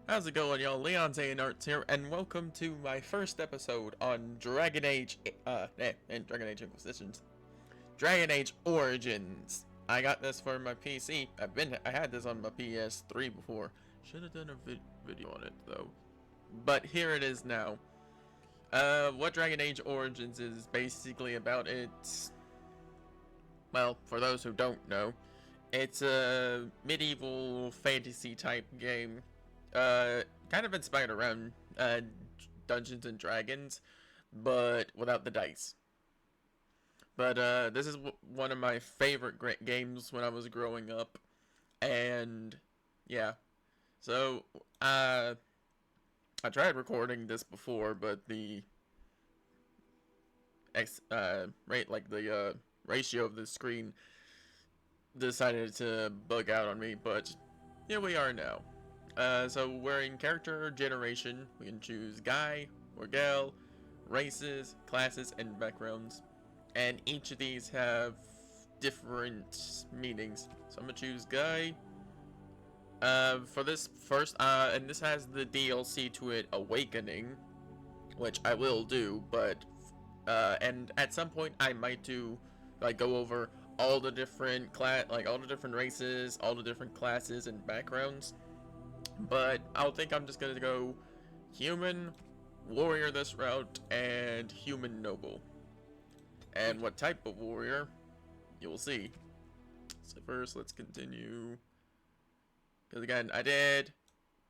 How's it going, y'all? Leon's Arts here, and welcome to my first episode on Dragon Age, and Dragon Age Inquisitions. Dragon Age Origins. I got this for my PC. I had this on my PS3 before. Should have done a video on it, though. But here it is now. What Dragon Age Origins is basically about, well, for those who don't know, it's a medieval fantasy type game. Kind of inspired around Dungeons and Dragons, but without the dice. But this is one of my favorite games when I was growing up, and yeah. So I tried recording this before, but the ratio of the screen decided to bug out on me. But here we are now. So we're in character generation. We can choose guy or gal, races, classes, and backgrounds. And each of these have different meanings. So I'm gonna choose guy. For this first, and this has the DLC to it, Awakening, which I will do, but, and at some point I might do, like, go over all the different all the different races, all the different classes and backgrounds. But I think I'm just gonna go human, warrior this route, and human noble. And what type of warrior, you'll see. So first, let's continue. Because again, I did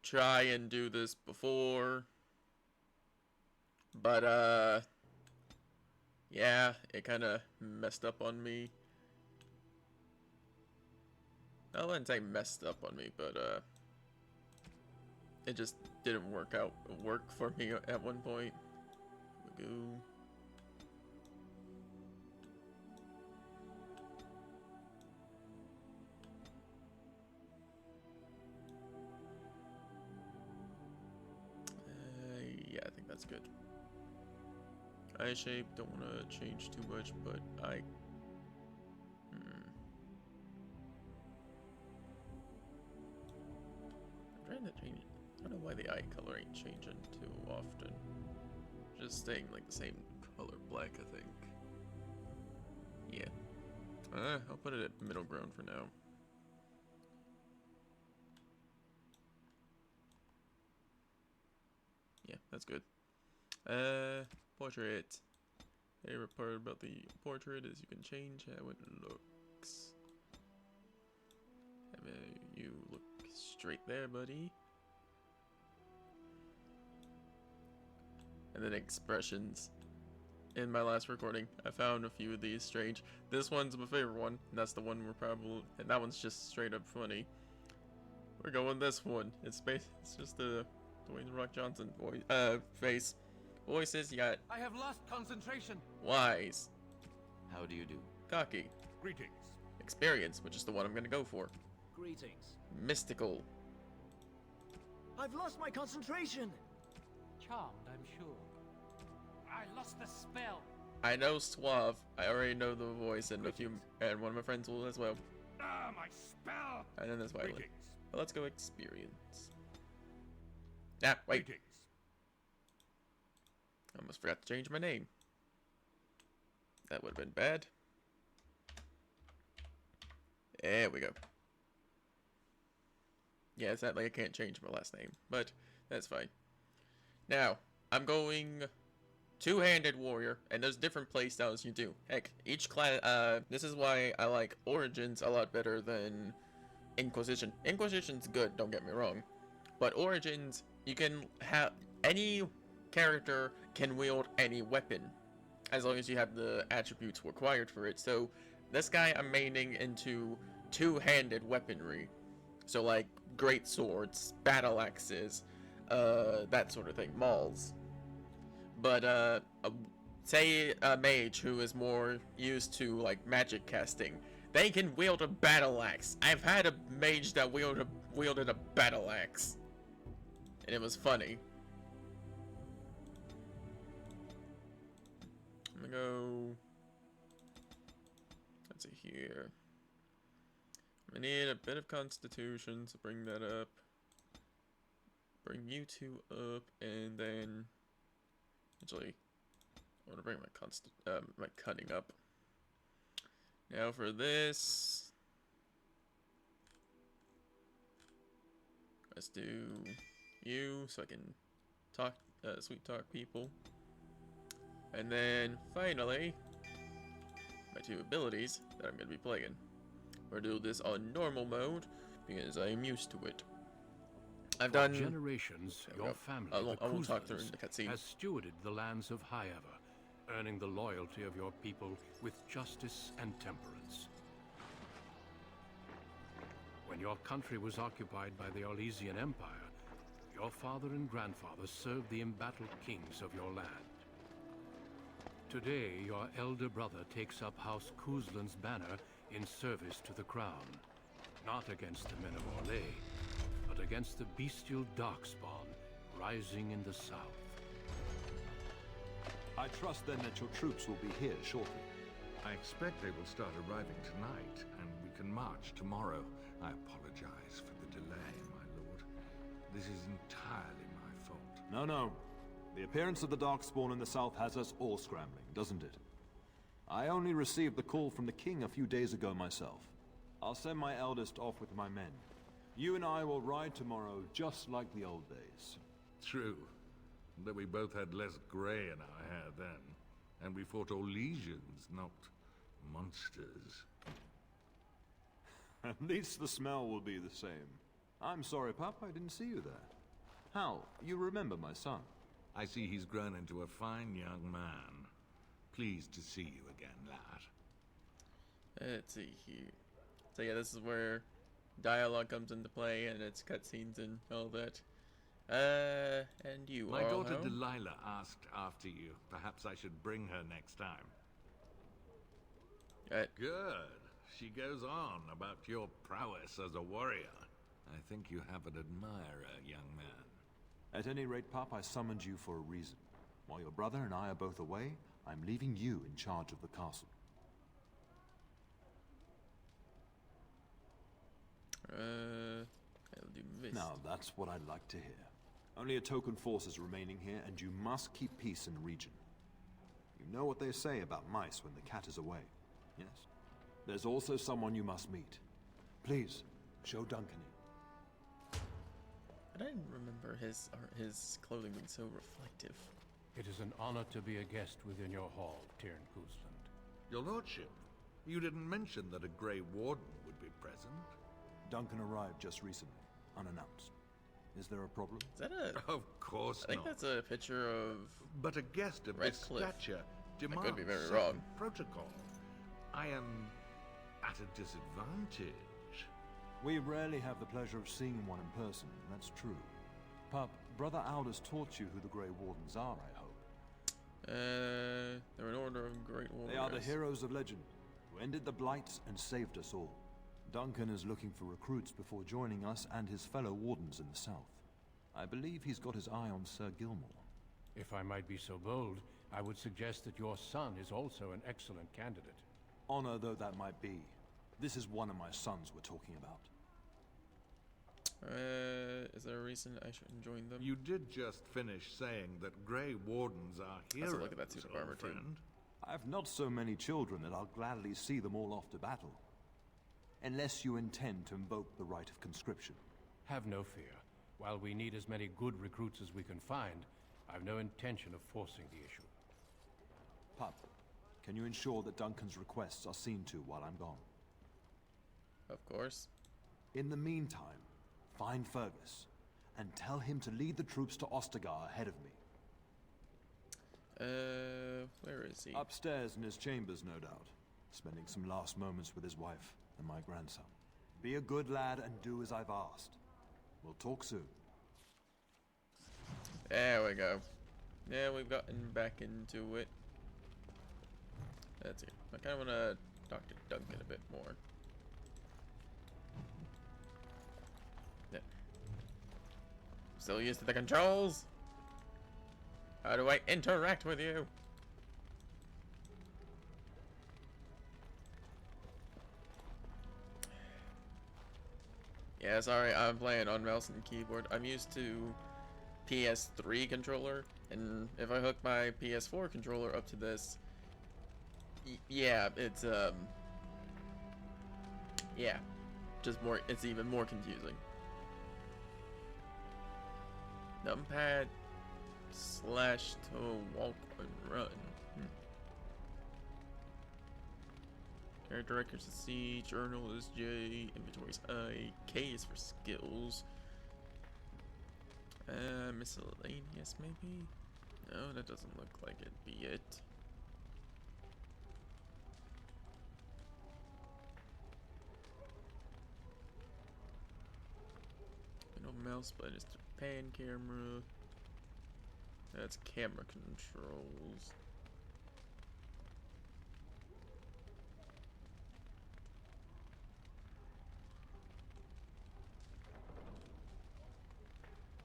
try and do this before. But, yeah, it kind of messed up on me. I wouldn't say messed up on me, but, it just didn't work for me at one point. We go. Yeah, I think that's good. Eye shape, don't want to change too much, but I'm trying to change it. I don't know why the eye color ain't changing too often. Just staying like the same color, black, I think. Yeah. I'll put it at middle ground for now. Yeah, that's good. Portrait. Favorite part about the portrait is you can change how it looks. You look straight there, buddy. And then expressions. In my last recording, I found a few of these strange. This one's my favorite one. And that's the one and that one's just straight up funny. We're going this one. It's just the Dwayne Rock Johnson face. Voices, you got. I have lost concentration. Wise. How do you do? Cocky. Greetings. Experience, which is the one I'm gonna go for. Greetings. Mystical. I've lost my concentration. Charmed, I'm sure. I lost the spell. I know suave. I already know the voice, and and one of my friends will as well. Ah, my spell. And then there's violent. Greetings. But let's go experience. Ah, wait. Greetings. I almost forgot to change my name. That would have been bad. There we go. Yeah, it's not like I can't change my last name, but that's fine. Now, I'm going two-handed warrior, and there's different playstyles you do. Heck, each class, this is why I like Origins a lot better than Inquisition. Inquisition's good, don't get me wrong. But Origins, you can have any character can wield any weapon, as long as you have the attributes required for it. So, this guy I'm maining into two-handed weaponry. So, like, great swords, battle axes, that sort of thing, mauls. But, say a mage who is more used to, like, magic casting, they can wield a battle axe. I've had a mage that wielded a battle axe, and it was funny. I'm gonna go, let's see here. I need a bit of constitution, so bring that up. bring you two up, and then actually I want to bring my cutting up. Now for this, let's do you so I can talk, sweet talk people, and then finally my two abilities that I'm gonna be playing. We're gonna do this on normal mode because I'm used to it. I've done generations. Your family, I the won't talk through Kuzlans, the cutscene. has stewarded the lands of Highever, earning the loyalty of your people with justice and temperance. When your country was occupied by the Orlesian Empire, your father and grandfather served the embattled kings of your land. Today, your elder brother takes up House Kuzlan's banner in service to the crown, not against the men of Orlais, but against the bestial darkspawn rising in the south. I trust then that your troops will be here shortly. I expect they will start arriving tonight, and we can march tomorrow. I apologize for the delay, my lord. This is entirely my fault. No. The appearance of the Darkspawn in the south has us all scrambling, doesn't it? I only received the call from the king a few days ago myself. I'll send my eldest off with my men. You and I will ride tomorrow just like the old days. True, that we both had less gray in our hair then, and we fought Orlesians, not monsters. At least the smell will be the same. I'm sorry, Pup, I didn't see you there. Hal, you remember my son? I see he's grown into a fine young man. Pleased to see you again, lad. Let's see here. So yeah, this is where dialogue comes into play, and it's cutscenes and all that. And you, My are daughter home? Delilah asked after you. Perhaps I should bring her next time. Good. She goes on about your prowess as a warrior. I think you have an admirer, young man. At any rate, Pup, I summoned you for a reason. While your brother and I are both away, I'm leaving you in charge of the castle. I'll do mist. Now, that's what I'd like to hear. Only a token force is remaining here, and you must keep peace in the region. You know what they say about mice when the cat is away, yes? There's also someone you must meet. Please, show Duncan in. I didn't remember his clothing being so reflective. It is an honor to be a guest within your hall, Tyrn Kuzland. Your lordship, you didn't mention that a Grey Warden would be present. Duncan arrived just recently, unannounced. Is there a problem? Is that a... Of course I think not. that's a picture of... But a guest of this Redcliffe. stature could demands be very certain wrong. protocol. I am at a disadvantage. We rarely have the pleasure of seeing one in person, that's true. Pup, Brother Aldous taught you who the Grey Wardens are, I hope. They're an order of great warriors. They are the heroes of legend, who ended the Blight and saved us all. Duncan is looking for recruits before joining us and his fellow Wardens in the south. I believe he's got his eye on Sir Gilmore. If I might be so bold, I would suggest that your son is also an excellent candidate. Honor though that might be, this is one of my sons we're talking about. Is there a reason I shouldn't join them? You did just finish saying that Grey Wardens are heroes, Let's look at that suit of armor, old too. friend. I've not so many children that I'll gladly see them all off to battle. Unless you intend to invoke the right of conscription. Have no fear. While we need as many good recruits as we can find, I've no intention of forcing the issue. Pup, can you ensure that Duncan's requests are seen to while I'm gone? Of course. In the meantime, find Fergus, and tell him to lead the troops to Ostagar ahead of me. Where is he? Upstairs in his chambers, no doubt. Spending some last moments with his wife and my grandson. Be a good lad and do as I've asked. We'll talk soon. There we go. Yeah, we've gotten back into it. That's it. I kind of want to talk to Duncan a bit more. Yeah. Still used to the controls? How do I interact with you? Yeah, sorry, I'm playing on mouse and keyboard. I'm used to PS3 controller, and if I hook my PS4 controller up to this, yeah, it's yeah, just more. It's even more confusing. Numpad / to walk and run. Character records is C, journal is J, inventory is I, K is for skills. Miscellaneous maybe? No, that doesn't look like it'd be it. No mouse, but it's the pan camera. That's camera controls.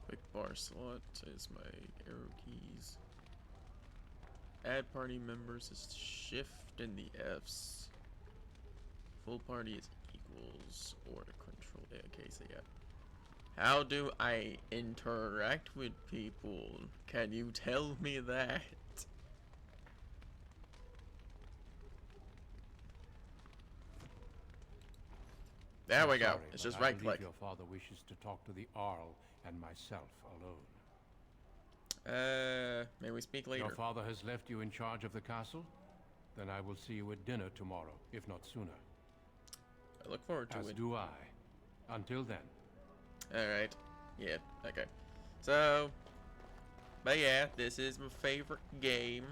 Quick bar slot is my arrow keys. Add party members is shift and the F's. Full party is equals or control. Yeah, okay, so yeah. How do I interact with people? Can you tell me that? There we go. Sorry, It's but just I right believe click. Your father wishes to talk to the Arl and myself alone. May we speak later? Your father has left you in charge of the castle? Then I will see you at dinner tomorrow, if not sooner. I look forward to As it. do I. Until then. Alright. Yeah, okay. So, but yeah, this is my favorite game.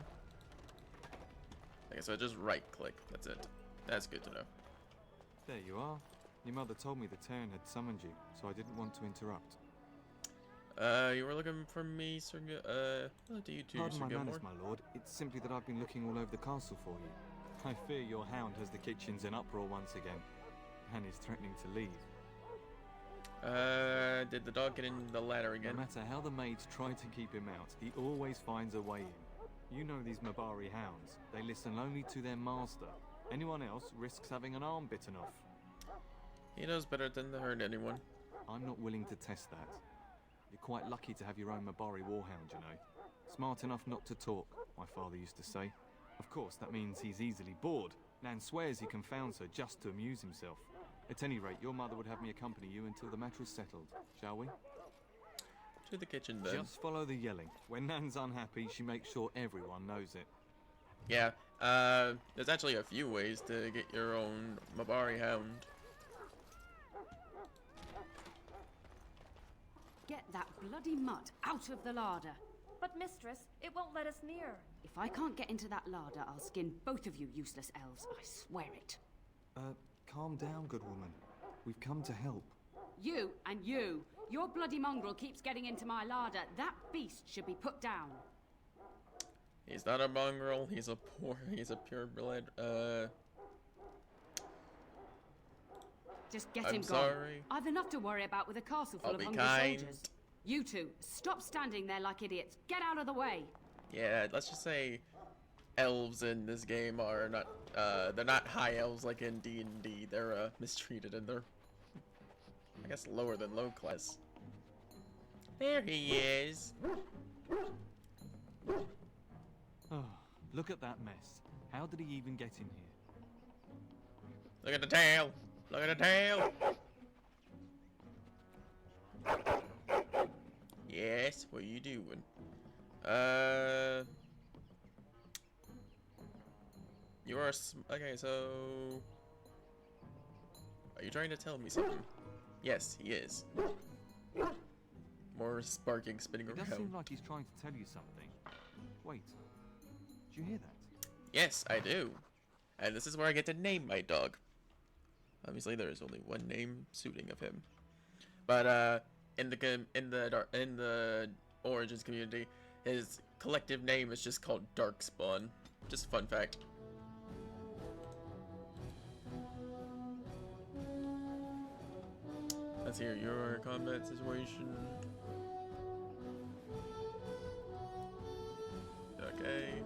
Okay, so just right click. That's it. That's good to know. There you are. Your mother told me the Terran had summoned you, so I didn't want to interrupt. You were looking for me, Sir. What do you do, Pardon Sir my Gilmore? manners, my lord. It's simply that I've been looking all over the castle for you. I fear your hound has the kitchens in uproar once again, and is threatening to leave. Did the dog get in the ladder again? No matter how the maids try to keep him out, he always finds a way in. You know these Mabari hounds. They listen only to their master. Anyone else risks having an arm bitten off. He knows better than to hurt anyone. I'm not willing to test that. You're quite lucky to have your own Mabari warhound, you know. Smart enough not to talk, my father used to say. Of course, that means he's easily bored. Nan swears he confounds her just to amuse himself. At any rate, your mother would have me accompany you until the matter is settled, shall we? To the kitchen then. Just follow the yelling. When Nan's unhappy, she makes sure everyone knows it. Yeah, there's actually a few ways to get your own Mabari hound. Get that bloody mutt out of the larder. But mistress, it won't let us near. If I can't get into that larder, I'll skin both of you useless elves, I swear it. Calm down, good woman. We've come to help. You and you. Your bloody mongrel keeps getting into my larder. That beast should be put down. He's not a mongrel, he's a purebred, Just get I'm him sorry. gone. I've enough to worry about with a castle full I'll of be hungry kind. soldiers. You two, stop standing there like idiots. Get out of the way. Yeah, let's just say elves in this game are not, they're not high elves like in D&D. They're, mistreated and they're, I guess, lower than low class. There he is. Oh, look at that mess. How did he even get in here? Look at the tail. Look at the tail. Yes, what are you doing? You are okay, so are you trying to tell me something? Yes, he is. More sparking spinning It does around. seem like he's trying to tell you something. Wait, did you hear that? Yes, I do. And this is where I get to name my dog. Obviously, there is only one name suiting of him. But in the Origins community, his collective name is just called Darkspawn. Just a fun fact. Let's hear your combat situation. Okay.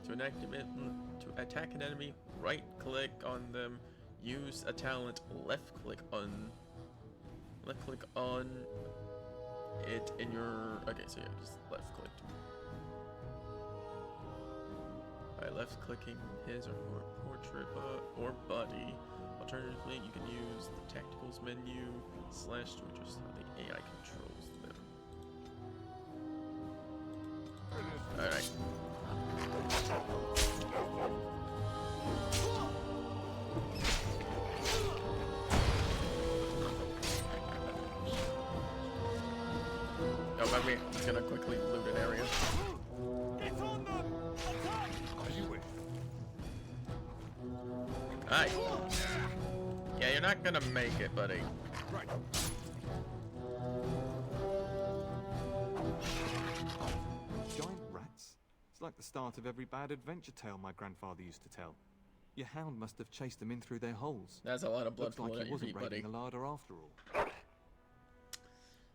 To attack an enemy, right click on them. Use a talent, left click on it in your... Okay, so yeah, just left click. By left clicking his or her portrait or body. Alternatively, you can use the tacticals menu / to adjust how the AI controls them. Alright. Oh, by me, I'm just gonna quickly loot an area. It's on them! Attack! As you wish. Hi. Yeah, you're not gonna make it, buddy. Right. Giant rats? It's like the start of every bad adventure tale my grandfather used to tell. Your hound must have chased them in through their holes. That's a lot of blood Looks like flowing he at your wasn't feet, buddy. raiding the larder after all.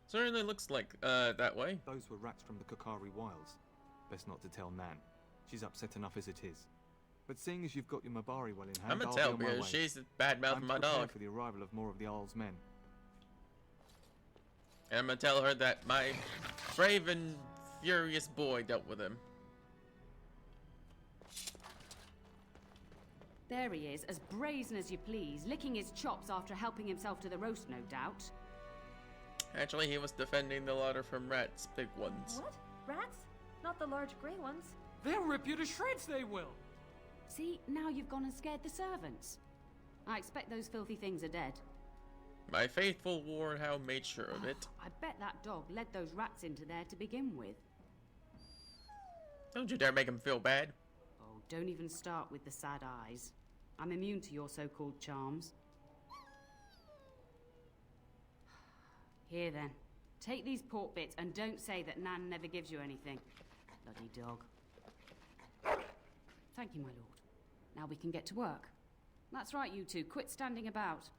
Certainly looks like that way. Those were rats from the Kokari Wilds. Best not to tell Nan. She's upset enough as it is. But seeing as you've got your Mabari well in hand, I'm gonna I'll tell be on my because way. she's bad mouthing I'm my prepared dog. for the arrival of more of the Isle's men. And I'm gonna tell her that my brave and furious boy dealt with him. There he is, as brazen as you please, licking his chops after helping himself to the roast, no doubt. Actually, he was defending the larder from rats, big ones. What? Rats? Not the large grey ones? They'll rip you to shreds, they will. See, now you've gone and scared the servants. I expect those filthy things are dead. My faithful warhound made sure of it. I bet that dog led those rats into there to begin with. Don't you dare make him feel bad. Oh, don't even start with the sad eyes. I'm immune to your so-called charms. Here then, take these pork bits and don't say that Nan never gives you anything. Bloody dog. Thank you, my lord. Now we can get to work. That's right, you two. Quit standing about.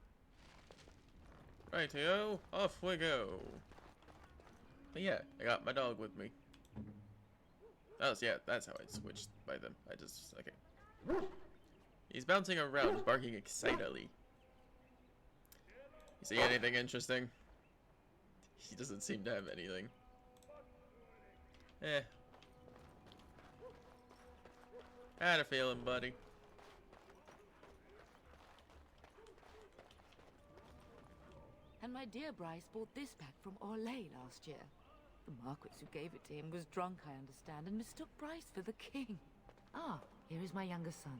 Rightio, off we go. But yeah, I got my dog with me. Oh, so yeah, that's how I switched by them. I just, okay. He's bouncing around, barking excitedly. You see anything interesting? He doesn't seem to have anything. Eh. I had a feeling, buddy. And my dear Bryce bought this back from Orlais last year. The Marquis who gave it to him was drunk, I understand, and mistook Bryce for the king. Ah, here is my younger son.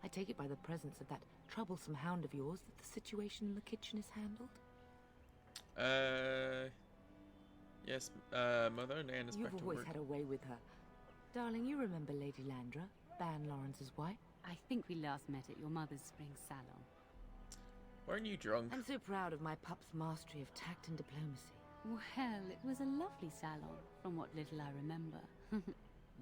I take it by the presence of that troublesome hound of yours that the situation in the kitchen is handled? Yes, Mother, Nan is back You've to always work. had a way with her. Darling, you remember Lady Landra, Ban Lawrence's wife? I think we last met at your mother's spring salon. Weren't you drunk? I'm so proud of my pup's mastery of tact and diplomacy. Well, it was a lovely salon, from what little I remember.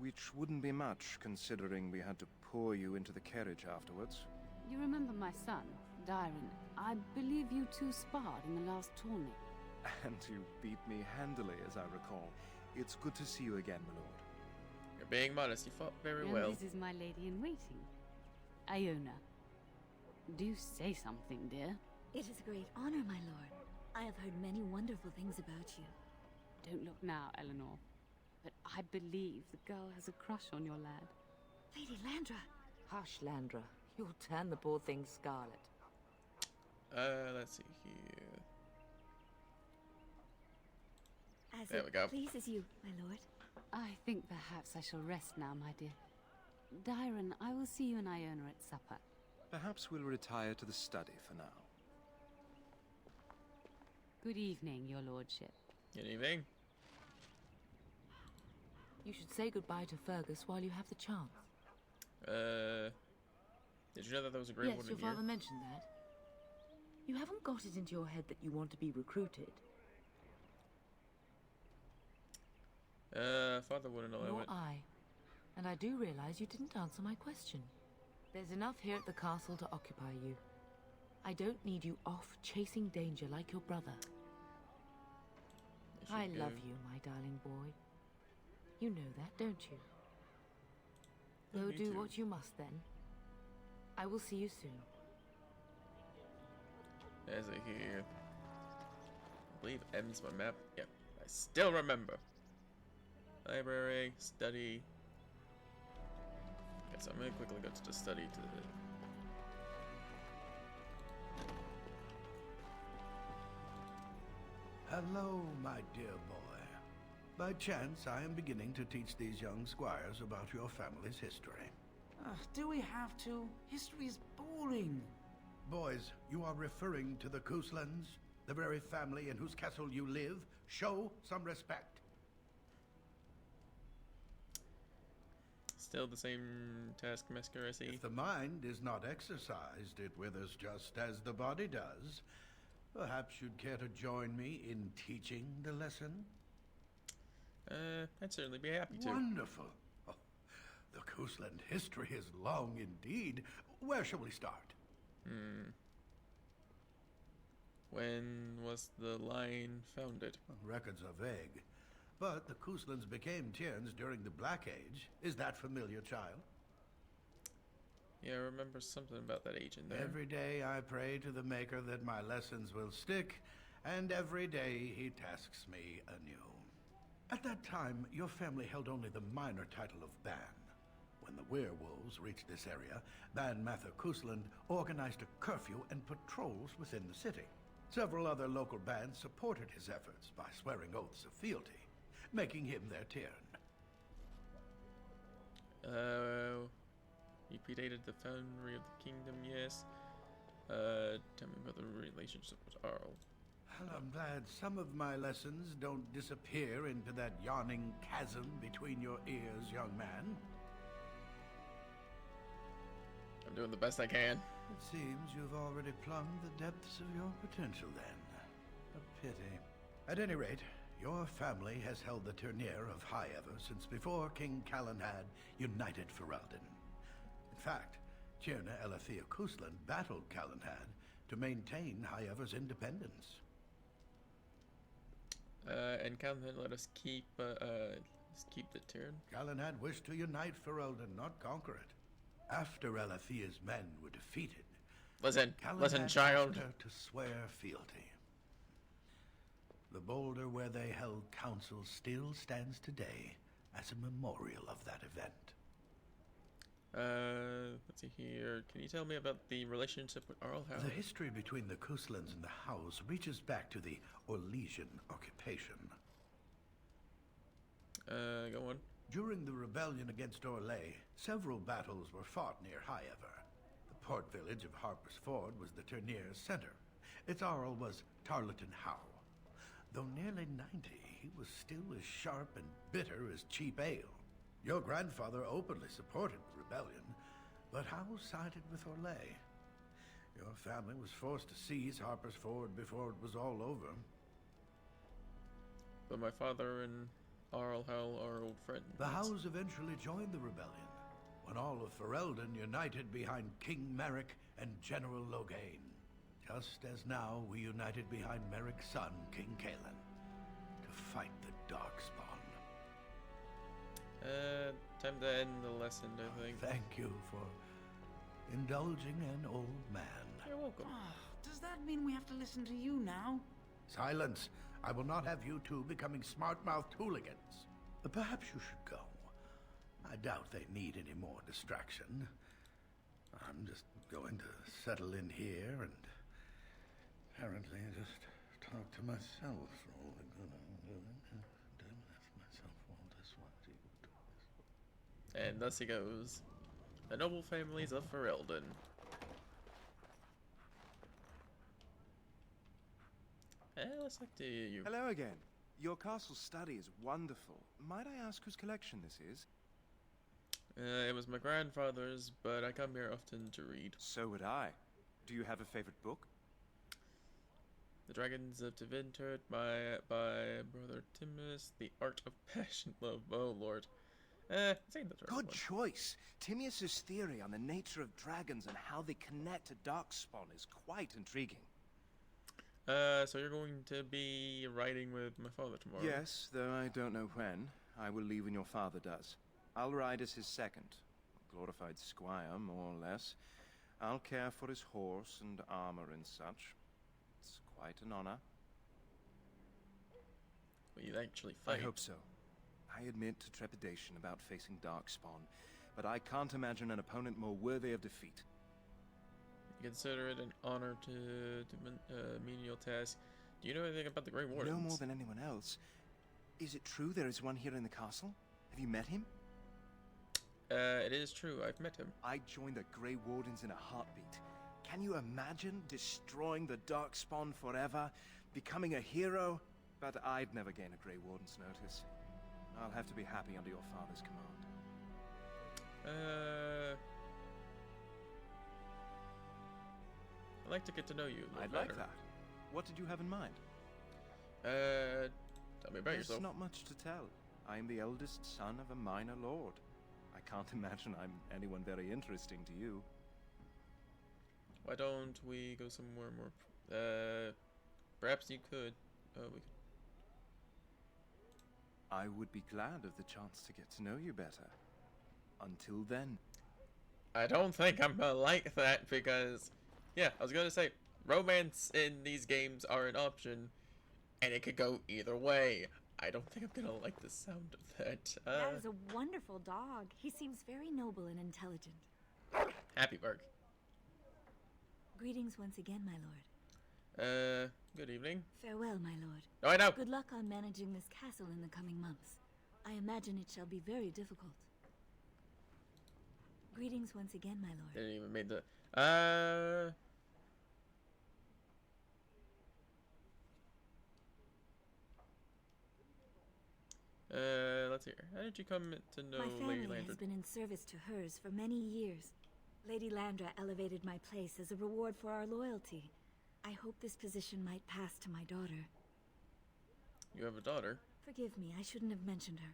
Which wouldn't be much, considering we had to pour you into the carriage afterwards. You remember my son, Dyron. I believe you two sparred in the last tourney. And you beat me handily, as I recall. It's good to see you again, my lord. You're being modest. You fought very And well. this is my lady-in-waiting, Iona. Do say something, dear. It is a great honor, my lord. I have heard many wonderful things about you. Don't look now, Eleanor. But I believe the girl has a crush on your lad. Lady Landra! Hush, Landra. You'll turn the poor thing scarlet. Let's see here. As There it we go. pleases you, my lord. I think perhaps I shall rest now, my dear. Dyron, I will see you and Iona at supper. Perhaps we'll retire to the study for now. Good evening, your lordship. Good evening. You should say goodbye to Fergus while you have the chance. Did you know that there was a Grey Yes, Warden your here? father mentioned that. You haven't got it into your head that you want to be recruited. Father wouldn't allow Nor it. I. And I do realize you didn't answer my question. There's enough here at the castle to occupy you. I don't need you off chasing danger like your brother. Yes, you I do. love you, my darling boy. You know that, don't you? Yeah, Go me do too. what you must then. I will see you soon. As I hear. I believe M's my map. Yep, I still remember. Library, study. Okay, so I'm gonna quickly go to the study to the... Hello, my dear boy. By chance, I am beginning to teach these young squires about your family's history. Do we have to? History is boring. Boys, you are referring to the Couslands, the very family in whose castle you live. Show some respect. Still the same taskmaster, I see. If the mind is not exercised, it withers just as the body does. Perhaps you'd care to join me in teaching the lesson? I'd certainly be happy to. Wonderful. Oh, the Cousland history is long indeed. Where shall we start? When was the line founded? Records are vague. But the Couslands became Tierns during the Black Age. Is that familiar, child? Yeah, I remember something about that age in there. Every day I pray to the Maker that my lessons will stick, and every day he tasks me anew. At that time, your family held only the minor title of Ban. When the werewolves reached this area, Ban Mather Cousland organized a curfew and patrols within the city. Several other local bands supported his efforts by swearing oaths of fealty, making him their Tiern. He predated the foundry of the kingdom, yes. Tell me about the relationship with Arl. Well, I'm glad some of my lessons don't disappear into that yawning chasm between your ears, young man. I'm doing the best I can. It seems you've already plumbed the depths of your potential then. A pity. At any rate, your family has held the tournure of High Ever since before King Callan had united Ferelden. In fact, Tierna Elethea Cousland battled Calenhad to maintain High Ever's independence. And Calenhad let us keep the Tiern. Calenhad wished to unite Ferelden, not conquer it. After Elethea's men were defeated, listen, Calenhad child. asked her to swear fealty. The boulder where they held council still stands today as a memorial of that event. Let's see here. Can you tell me about the relationship with Arl House? The history between the Couslands and the House reaches back to the Orlesian occupation. Go on. During the rebellion against Orlais, several battles were fought near High Ever. The port village of Harper's Ford was the tourneur's center. Its Arl was Tarleton Howe. Though nearly 90, he was still as sharp and bitter as cheap ale. Your grandfather openly supported the rebellion, but Howe sided with Orlais. Your family was forced to seize Harper's Ford before it was all over. But my father and Arl Howe are old friends. The Howes eventually joined the rebellion, when all of Ferelden united behind King Merrick and General Logain. Just as now we united behind Merrick's son, King Kaelan, to fight the Darkspawn. Time to end the lesson, I think. Thank you for indulging an old man. You're welcome. Does that mean we have to listen to you now? Silence! I will not have you two becoming smart-mouthed hooligans. Perhaps you should go. I doubt they need any more distraction. I'm just going to settle in here and apparently just talk to myself for all the good I'm doing. And thus he goes. The noble families of Ferelden. Let's talk to you. Hello again. Your castle study is wonderful. Might I ask whose collection this is? It was my grandfather's, but I come here often to read. So would I. Do you have a favorite book? The Dragons of Tevinter by Brother Timus. The Art of Passion Love. Oh lord. I think that's right. Good choice. Timaeus' theory on the nature of dragons and how they connect to Darkspawn is quite intriguing. So you're going to be riding with my father tomorrow? Yes, though I don't know when. I will leave when your father does. I'll ride as his second. A glorified squire, more or less. I'll care for his horse and armor and such. It's quite an honor. we actually I fight. hope so. I admit to trepidation about facing Darkspawn, but I can't imagine an opponent more worthy of defeat. Consider it an honor to do menial task. Do you know anything about the Grey Wardens? No more than anyone else. Is it true there is one here in the castle? Have you met him? It is true. I've met him. I'd join the Grey Wardens in a heartbeat. Can you imagine destroying the Darkspawn forever, becoming a hero? But I'd never gain a Grey Warden's notice. I'll have to be happy under your father's command. I'd like to get to know you a little I'd better. like that. What did you have in mind? Tell me about There's yourself. not much to tell. I am the eldest son of a minor lord. I can't imagine I'm anyone very interesting to you. Why don't we go somewhere more? Perhaps you could. We could. I would be glad of the chance to get to know you better. Until then. I don't think I'm gonna like that because, yeah, I was gonna say, romance in these games are an option, and it could go either way. I don't think I'm gonna like the sound of that. That is a wonderful dog. He seems very noble and intelligent. Happy Bark. Greetings once again, my lord. Good evening. Farewell, my lord. Oh, I know. Good luck on managing this castle in the coming months. I imagine it shall be very difficult. Greetings once again, my lord. They didn't even made the. Let's hear. How did you come to know My Lady family Landry? has been in service to hers for many years. Lady Landra elevated my place as a reward for our loyalty. I hope this position might pass to my daughter. You have a daughter. Forgive me, I shouldn't have mentioned her.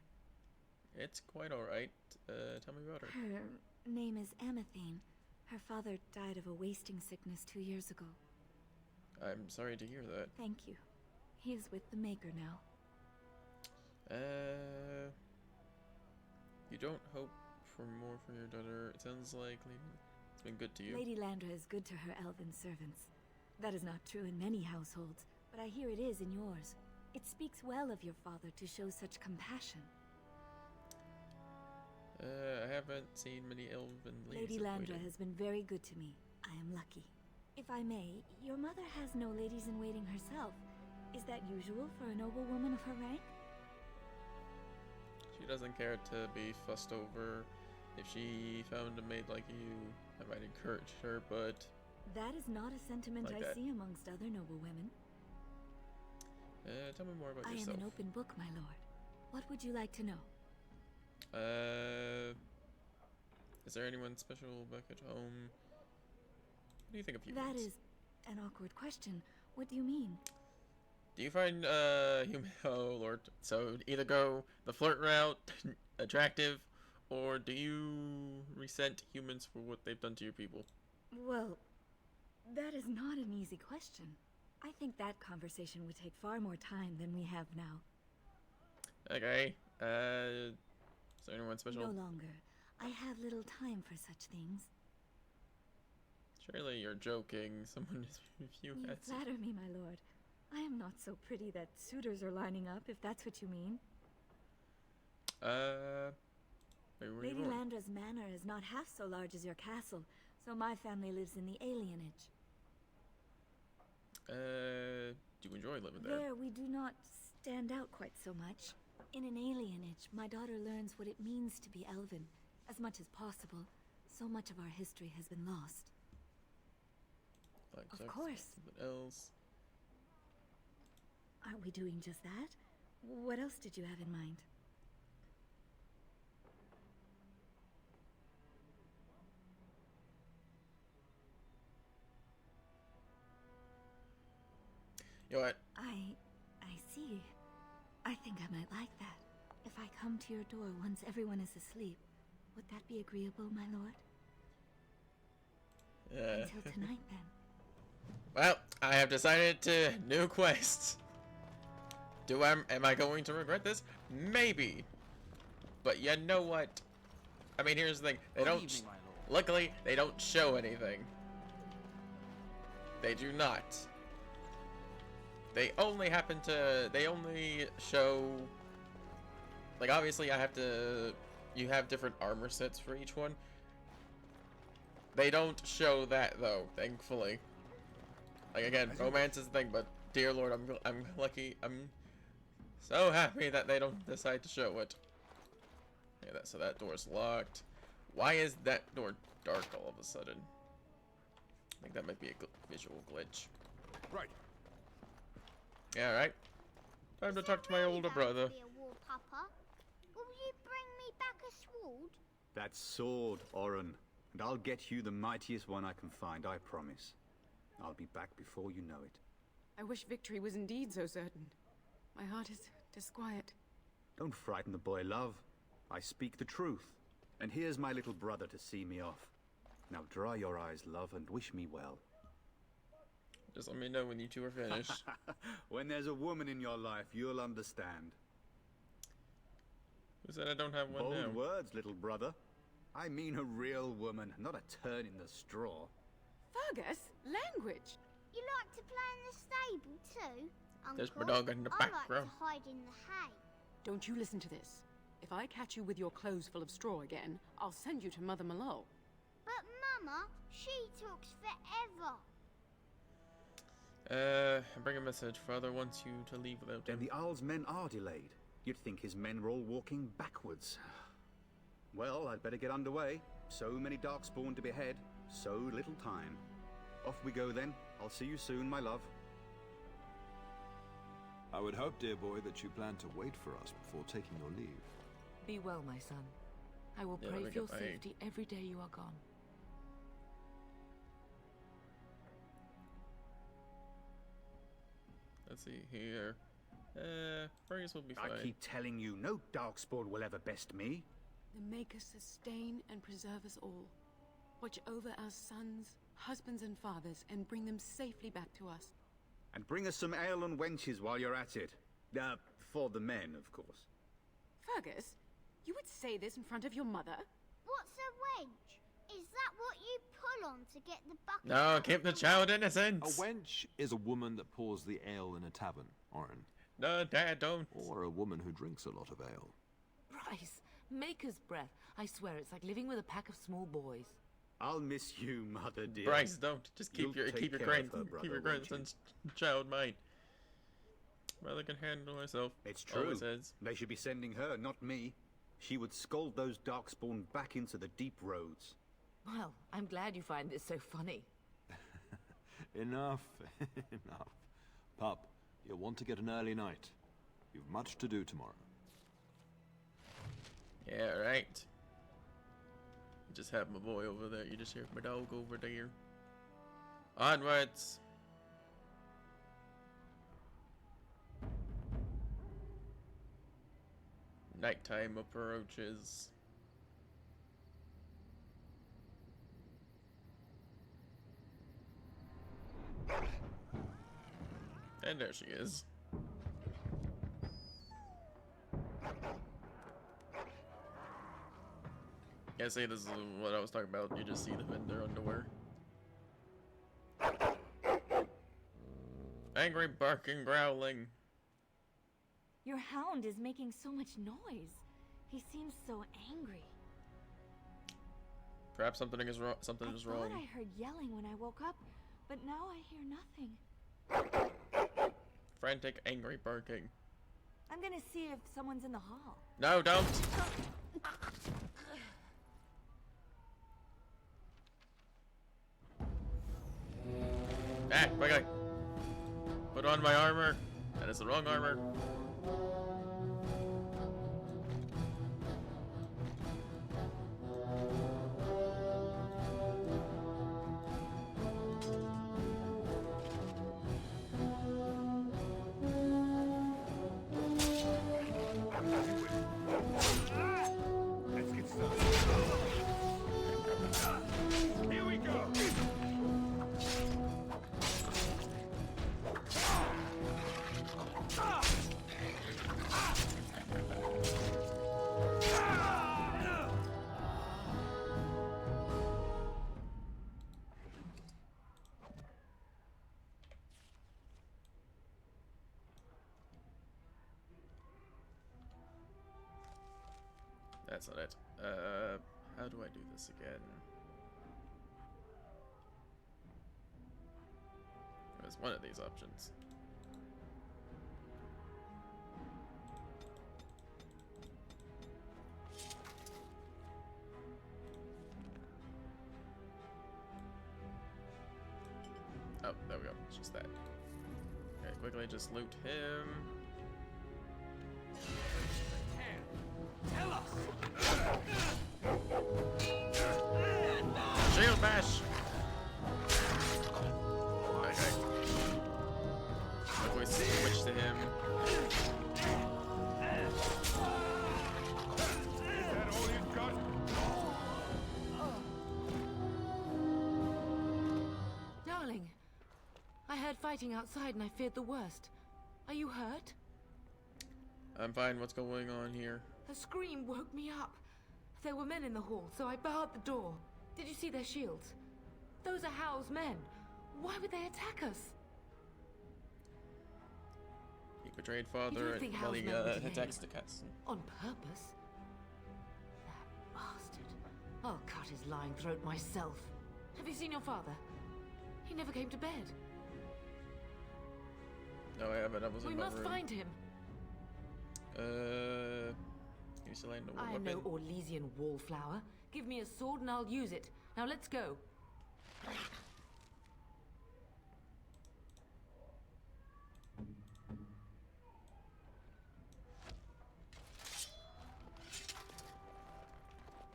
It's quite alright. Tell me about her. Her name is Amathine. Her father died of a wasting sickness 2 years ago. I'm sorry to hear that. Thank you. He is with the Maker now. You don't hope for more for your daughter. It sounds like it's been good to you. Lady Landra is good to her elven servants. That is not true in many households, but I hear it is in yours. It speaks well of your father to show such compassion. I haven't seen many elven ladies. Lady Landra has been very good to me. I am lucky. If I may, your mother has no ladies-in-waiting herself. Is that usual for a noble woman of her rank? She doesn't care to be fussed over. If she found a maid like you, I might encourage her, but... That is not a sentiment Like I that. see amongst other noble women. Tell me more about I yourself. am an open book, my lord. What would you like to know? Is there anyone special back at home? What do you think of humans? That is an awkward question. What do you mean? Do you find, human... Oh, Lord. So, either go the flirt route, attractive, or do you resent humans for what they've done to your people? Well, that is not an easy question. I think that conversation would take far more time than we have now. Okay, is there anyone special? No longer. I have little time for such things. Surely you're joking. Someone is if you You had flatter me, my lord. I am not so pretty that suitors are lining up, if that's what you mean. Where were you Lady born? Landra's manor is not half so large as your castle, so my family lives in the alienage. Do you enjoy living there? There, we do not stand out quite so much. In an alienage, my daughter learns what it means to be elven, as much as possible. So much of our history has been lost. Like Of sex, course. Something else. Aren't we doing just that? What else did you have in mind? You know what? I see. I think I might like that. If I come to your door once everyone is asleep, would that be agreeable, my lord? Until tonight, then. Well, I have decided to new quests. Am I going to regret this? Maybe. But you know what? I mean, here's the thing. They Good don't. evening, my lord. Luckily, they don't show anything. They do not. they only show, like, obviously you have different armor sets for each one. They don't show that though, thankfully. Like, again, romance is the thing, but dear Lord, I'm lucky. I'm so happy that they don't decide to show it. Yeah, so that door's locked. Why is that door dark all of a sudden? I think that might be a visual glitch. Right. Yeah, right. Time to talk to my older brother. Be a war papa. Will you bring me back a sword? That sword, Oren. And I'll get you the mightiest one I can find, I promise. I'll be back before you know it. I wish victory was indeed so certain. My heart is disquiet. Don't frighten the boy, love. I speak the truth. And here's my little brother to see me off. Now dry your eyes, love, and wish me well. Just let me know when you two are finished. When there's a woman in your life, you'll understand. Who said I don't have one now? Bold words, little brother. I mean a real woman, not a turn in the straw. Fergus, language. You like to play in the stable too, Uncle? There's my dog in the I like background. to hide in the hay. Don't you listen to this. If I catch you with your clothes full of straw again, I'll send you to Mother Malone. But Mama, she talks forever. Bring a message. Father wants you to leave without Then him. the Owl's men are delayed. You'd think his men were all walking backwards. Well, I'd better get underway. So many Darkspawn to behead, so little time. Off we go then. I'll see you soon, my love. I would hope, dear boy, that you plan to wait for us before taking your leave. Be well, my son. I will Yeah, pray let for me your get my- safety every day you are gone. Let's see here. Fergus will be fine. I keep telling you, no Darkspawn will ever best me. The Maker sustain and preserve us all. Watch over our sons, husbands and fathers, and bring them safely back to us. And bring us some ale and wenches while you're at it. For the men, of course. Fergus, you would say this in front of your mother? What's a wench? Is that what you pull on to get the bucket? No, keep the child innocent. A wench is a woman that pours the ale in a tavern, Oren. No, Dad, don't. Or a woman who drinks a lot of ale. Bryce, Maker's breath. I swear it's like living with a pack of small boys. I'll miss you, mother dear. Bryce, don't. Just keep You'll your take keep your care of her, keep brother, your won't you? grandson's child mine. Mother can handle herself. It's true. Always has. They should be sending her, not me. She would scold those Darkspawn back into the deep roads. Well, I'm glad you find this so funny. Enough, enough. Pup, you'll want to get an early night. You've much to do tomorrow. Yeah, right. Just have my boy over there. You just hear my dog over there. Onwards. Nighttime approaches. And there she is. Yeah, see, this is what I was talking about. You just see them in their underwear. Angry barking, growling. Your hound is making so much noise. He seems so angry. Perhaps something is wrong. Something is I thought wrong. I heard yelling when I woke up, but now I hear nothing. Frantic, angry barking. I'm gonna see if someone's in the hall. No, don't. Ah, quickly. Put on my armor. That is the wrong armor. That's not it. How do I do this again? There's one of these options. Oh, there we go. It's just that. Okay, quickly just loot him. Tell us! Shield bash! Okay. Quickly switch to him. Is that all you've got? Darling, I heard fighting outside and I feared the worst. Are you hurt? I'm fine. What's going on here? A scream woke me up. There were men in the hall, so I barred the door. Did you see their shields? Those are Howl's men. Why would they attack us? He betrayed father and while he attacks the castle. On purpose? That bastard. I'll cut his lying throat myself. Have you seen your father? He never came to bed. No, I haven't. I was in my room. We must find him. You still ain't no I am no Orlesian wallflower. Give me a sword and I'll use it. Now let's go.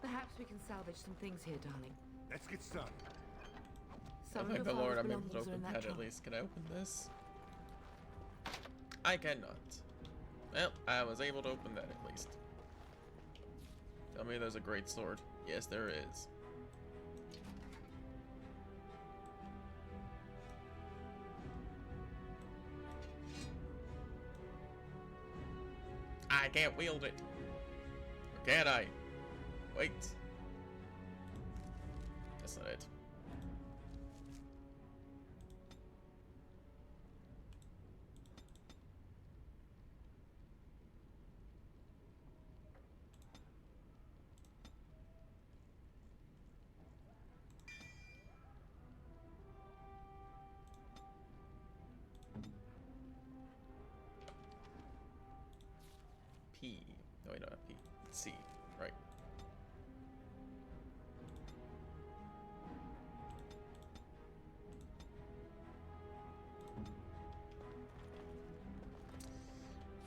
Perhaps we can salvage some things here, darling. Let's get started. Some thank of the the Lord father's I'm able to belongings are open in that that at trunk. least. Can I open this? I cannot. Well, I was able to open that at least. Tell me there's a great sword. Yes, there is. I can't wield it. Or can I? Wait. That's not it. P. No, wait, not P. C. Right.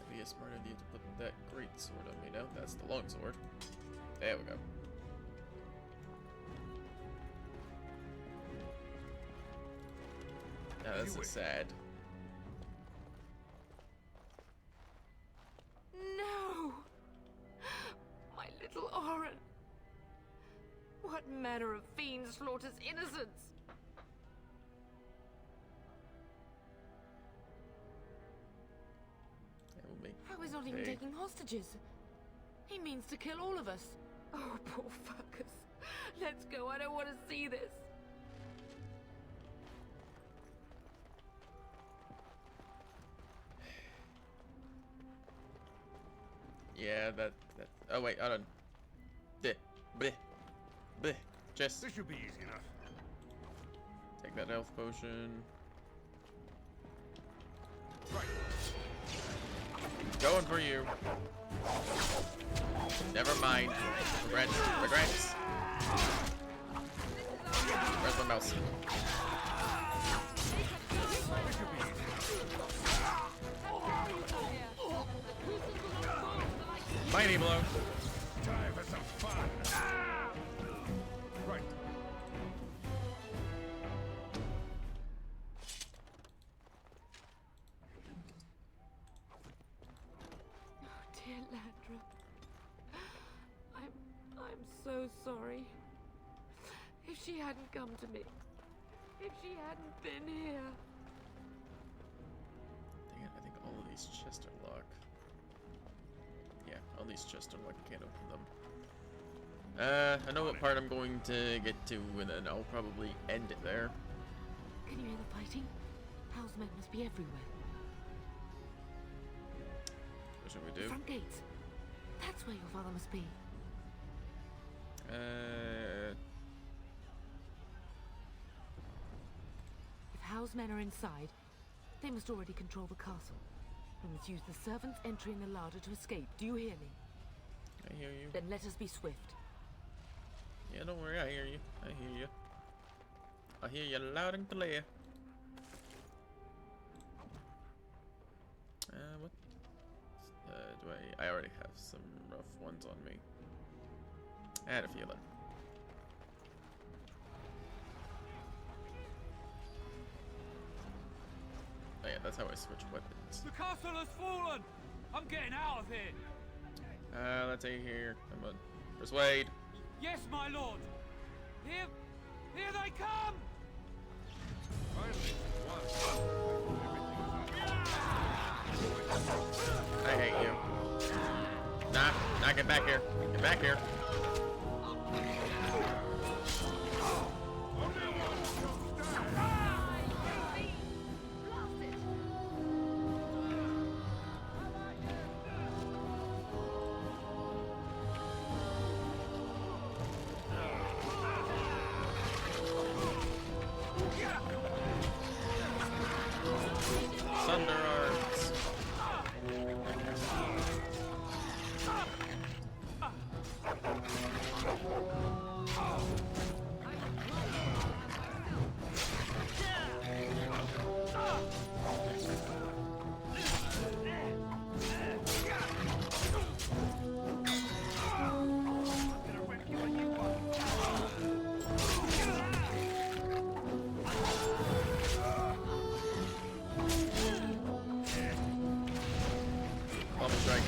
Maybe it's smart idea to put that great sword on me now. That's the long sword. There we go. Now this is sad. No! My little Oren! What manner of fiend slaughters innocents? How is not even taking hostages? He means to kill all of us. Oh, poor fuckers. Let's go, I don't want to see this. Yeah, that. Oh wait, hold on. Bleh. Just. This should be easy enough. Take that health potion. Right. Going for you. Never mind. Regrets. Where's my mouse? Mighty blow. Time for some fun. Right. Oh, dear Landra. I'm so sorry. If she hadn't come to me. If she hadn't been here. Dang it, I think all of these chests are locked. Yeah, all these chests are locked. Can't open them. I know what part I'm going to get to, and then I'll probably end it there. Can you hear the fighting? Howl's men must be everywhere. What should we The do? front gates. That's where your father must be. If Howe's men are inside, they must already control the castle. We must use the servants' entry in the larder to escape. Do you hear me? I hear you. Then let us be swift. Yeah, don't worry, I hear you. I hear you. I hear you loud and clear. What? Do I already have some rough ones on me. I had a feeling. Oh yeah, that's how I switch weapons. The castle has fallen! I'm getting out of here! Let's see here. Come on. Persuade. Yes, my lord! Here they come! I hate you. Nah, get back here. Get back here. Thunder arms. Bubble strike.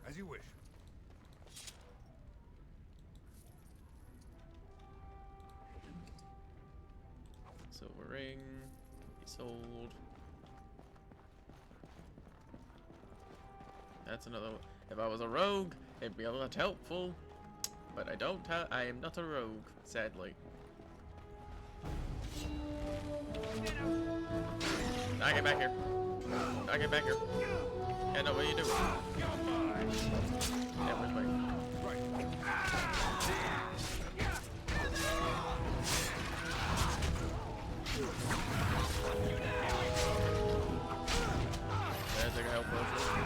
As you wish. Silver ring. Be sold. That's another one. If I was a rogue, it'd be a lot helpful. But I am not a rogue, sadly. Now get back here. Now get back here. Yeah, no, what are you doing? Yeah, where's my... There's a help potion.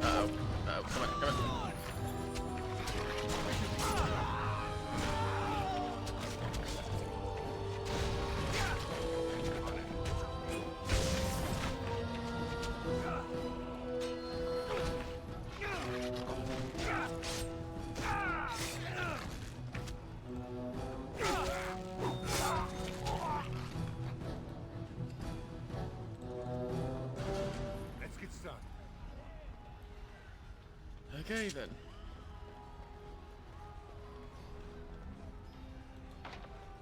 Uh-oh, come on. Let's get started. Okay, then.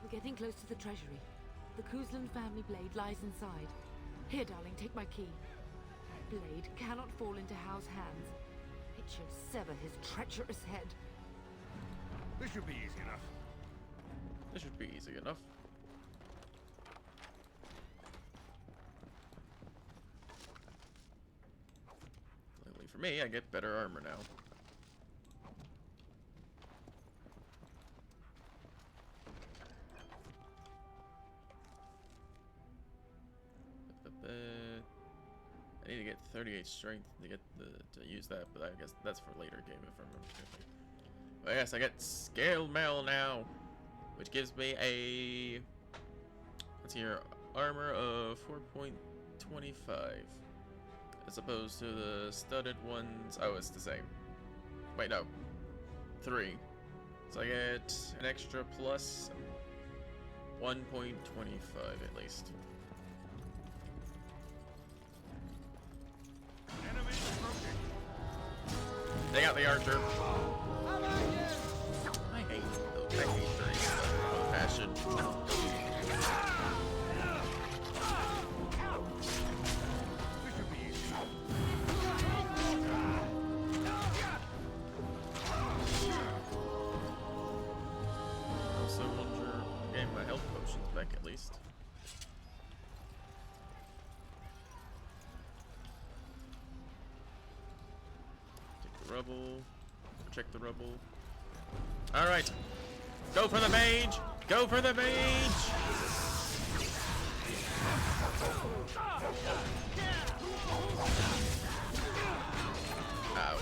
We're getting close to the treasury. The Kuzlan family blade lies inside. Here, darling, take my key. Blade cannot fall into Howe's hands. It should sever his treacherous head. This should be easy enough. This should be easy enough. Luckily for me, I get better armor now. I need to get 38 strength to get to use that, but I guess that's for later game if I remember correctly. But yes, I get scale mail now, which gives me a, let's see here, armor of 4.25, as opposed to the studded ones. Oh, it's the same. Wait, no, 3. So I get an extra plus 1.25 at least. They got the archer. I hate those. I hate 3. spec at least. Take the rubble. Check the rubble. Alright. Go for the mage! Go for the mage! Ow.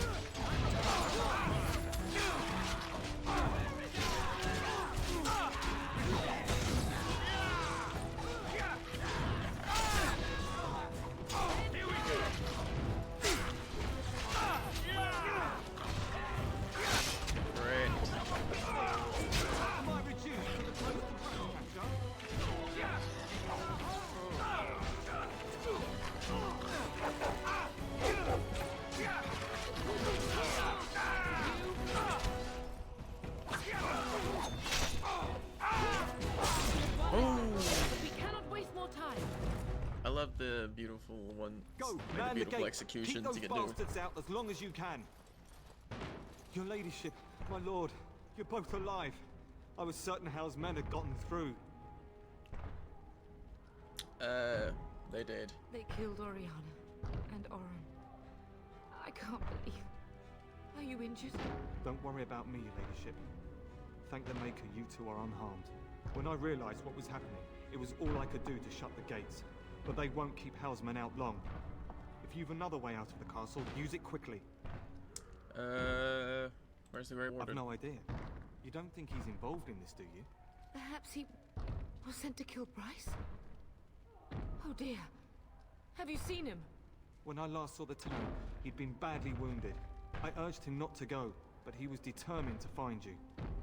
I love the beautiful one, like the beautiful executions Keep those you can do. bastards out as long as you can. Your ladyship, my lord, you're both alive. I was certain Hal's men had gotten through. They did. They killed Oriana and Oren. I can't believe. Are you injured? Don't worry about me, your ladyship. Thank the Maker you two are unharmed. When I realized what was happening, it was all I could do to shut the gates. But they won't keep Hal's men out long. If you've another way out of the castle, use it quickly. Where's the Great Warden? I've no idea. You don't think he's involved in this, do you? Perhaps he was sent to kill Bryce? Oh dear. Have you seen him? When I last saw the town, he'd been badly wounded. I urged him not to go, but he was determined to find you.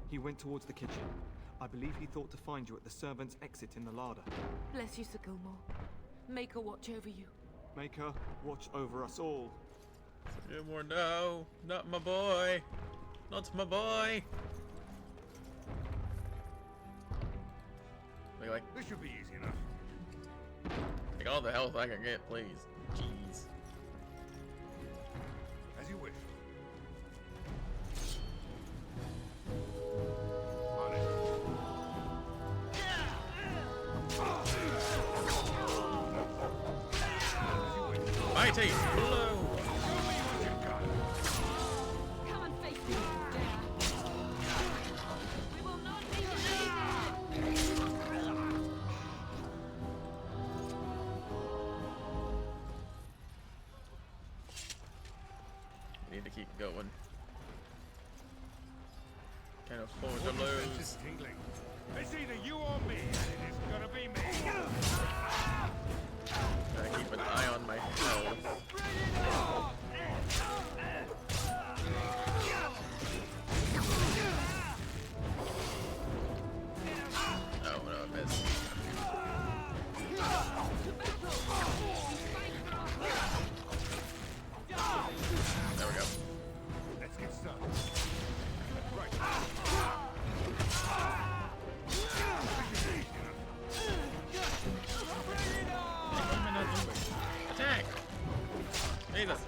He went towards the kitchen. I believe he thought to find you at the servants' exit in the larder. Bless you, Sir Gilmore. Make her watch over you. Make her watch over us all. Gilmore, no! Not my boy! Not my boy! Like, This should be easy enough. take all the health I can get, please. Jeez. As you wish. Mighty blow! Come and face me, dare. We will not be defeated! We need to keep going. Can't afford to lose. It's tingling. It's either you or me, and it is gonna be me. Gotta keep an eye on my health. Oh no, I missed. There we go. Let's get started. Right. What am I not doing? Attack! Jesus.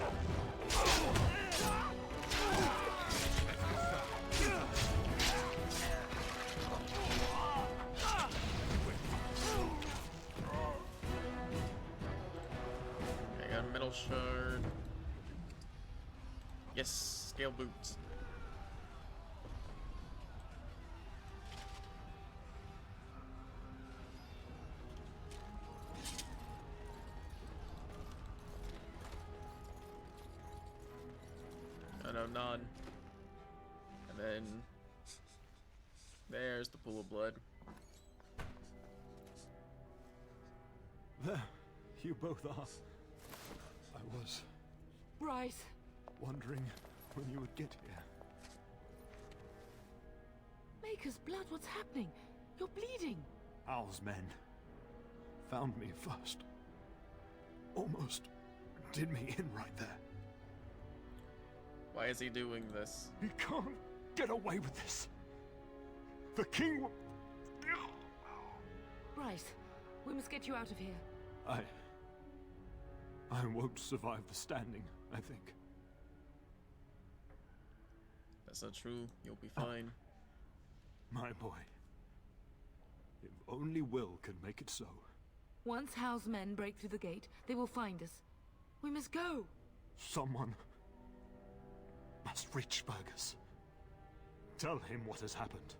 I got a metal shard. Yes, scale boots. Oh no, none. And then there's the pool of blood. There, you both are. I was Bryce. wondering when you would get here. Maker's blood, what's happening? You're bleeding. Hal's men found me first. Almost did me in right there. Why is he doing this? He can't get away with this. The king will... Bryce, we must get you out of here. I won't survive the standing, I think. That's not true. You'll be fine. My boy. If only Will can make it so. Once Hal's men break through the gate, they will find us. We must go. Someone must reach Fergus. Tell him what has happened.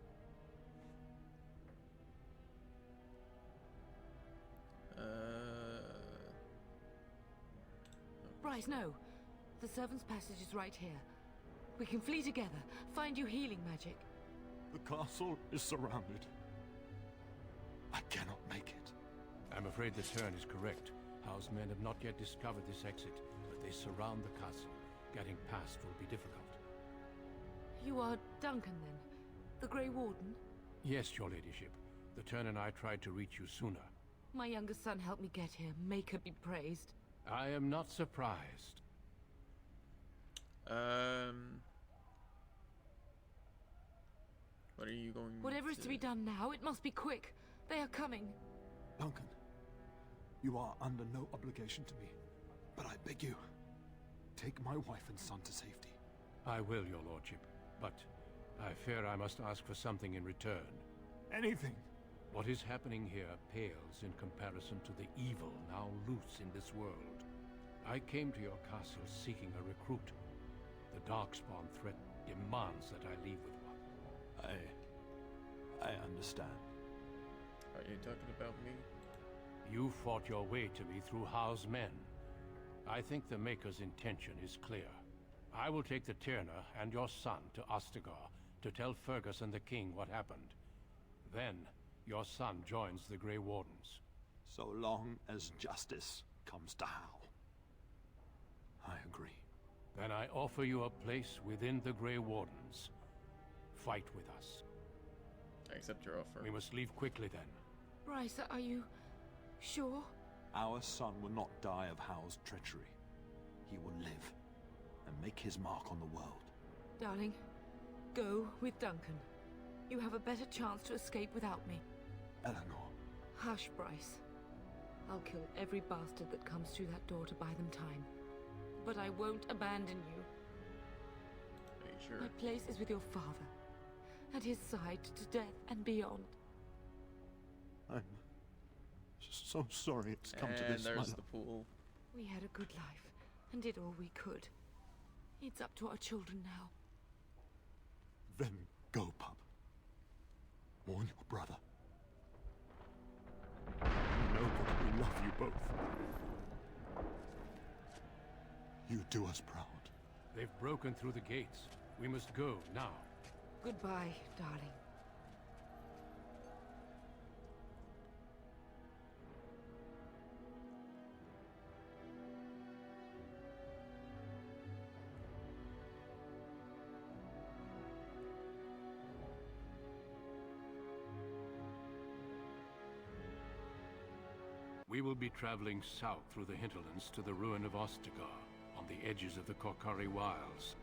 Bryce, no. The servant's passage is right here. We can flee together, find you healing magic. The castle is surrounded. I cannot make it. I'm afraid the turn is correct. House men have not yet discovered this exit, but they surround the castle. Getting past will be difficult. You are Duncan, then? The Grey Warden? Yes, your ladyship. The turn and I tried to reach you sooner. My younger son helped me get here. Make her be praised. I am not surprised. What are you going Whatever is to be done now, it must be quick. They are coming. Duncan, you are under no obligation to me, but I beg you, take my wife and son to safety. I will, your lordship, but I fear I must ask for something in return. Anything. What is happening here pales in comparison to the evil now loose in this world. I came to your castle seeking a recruit. The Darkspawn threat demands that I leave with one. I understand. Are you talking about me? You fought your way to me through Howe's men. I think the Maker's intention is clear. I will take the Tyrna and your son to Ostagar to tell Fergus and the king what happened. Then, your son joins the Grey Wardens. So long as justice comes to Hal. I agree. Then I offer you a place within the Grey Wardens. Fight with us. I accept your offer. We must leave quickly then. Bryce, are you sure? Our son will not die of Hal's treachery. He will live and make his mark on the world. Darling, go with Duncan. You have a better chance to escape without me. Eleanor. Hush, Bryce. I'll kill every bastard that comes through that door to buy them time. But I won't abandon you. Are you sure? My place is with your father. At his side to death and beyond. I'm so sorry it's come to this. And there's the pool. We had a good life and did all we could. It's up to our children now. Then go, pup. Warn your brother. You know that we love you both. You do us proud. They've broken through the gates. We must go now. Goodbye, darling. We will be traveling south through the hinterlands to the ruin of Ostagar, on the edges of the Korkari Wilds.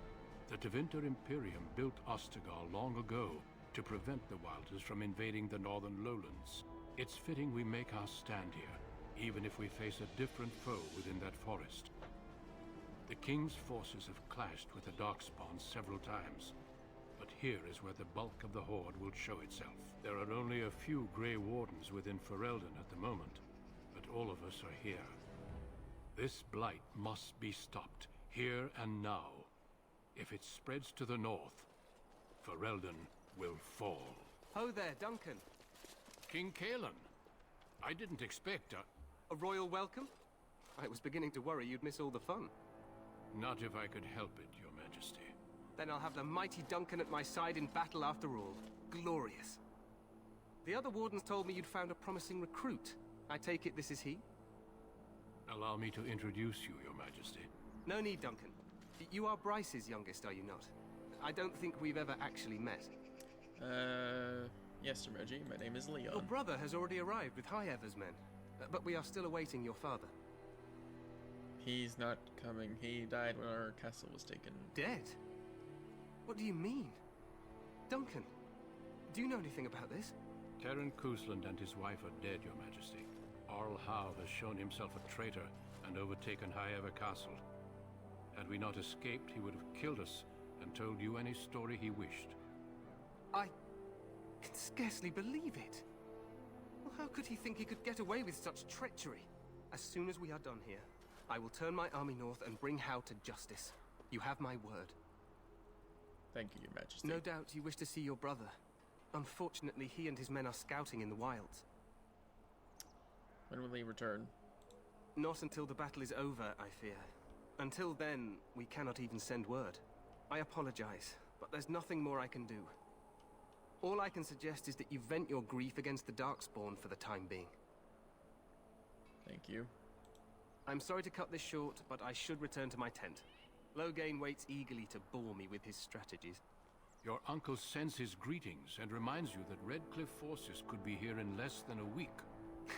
The Tevinter Imperium built Ostagar long ago to prevent the Wilders from invading the northern lowlands. It's fitting we make our stand here, even if we face a different foe within that forest. The King's forces have clashed with the Darkspawn several times, but here is where the bulk of the Horde will show itself. There are only a few Grey Wardens within Ferelden at the moment, but all of us are here. This blight must be stopped, here and now. If it spreads to the north, Ferelden will fall. Ho there, Duncan. King Kaelan. I didn't expect a royal welcome? I was beginning to worry you'd miss all the fun. Not if I could help it, Your Majesty. Then I'll have the mighty Duncan at my side in battle after all. Glorious. The other wardens told me you'd found a promising recruit. I take it this is he? Allow me to introduce you, Your Majesty. No need, Duncan. You are Bryce's youngest, are you not? I don't think we've ever actually met. Yes, Sir Reggie. My name is Leon. Your brother has already arrived with High-Ever's men. But we are still awaiting your father. He's not coming. He died when our castle was taken. Dead? What do you mean? Duncan, do you know anything about this? Terran Cousland and his wife are dead, Your Majesty. Arl Howe has shown himself a traitor and overtaken High-Ever Castle. Had we not escaped, he would have killed us and told you any story he wished. I can scarcely believe it. How could he think he could get away with such treachery? As soon as we are done here, I will turn my army north and bring Hao to justice. You have my word. Thank you, Your Majesty. No doubt you wish to see your brother. Unfortunately, he and his men are scouting in the wilds. When will he return? Not until the battle is over, I fear. Until then, we cannot even send word. I apologize, but there's nothing more I can do. All I can suggest is that you vent your grief against the Darkspawn for the time being. Thank you. I'm sorry to cut this short, but I should return to my tent. Loghain waits eagerly to bore me with his strategies. Your uncle sends his greetings and reminds you that Redcliffe forces could be here in less than a week.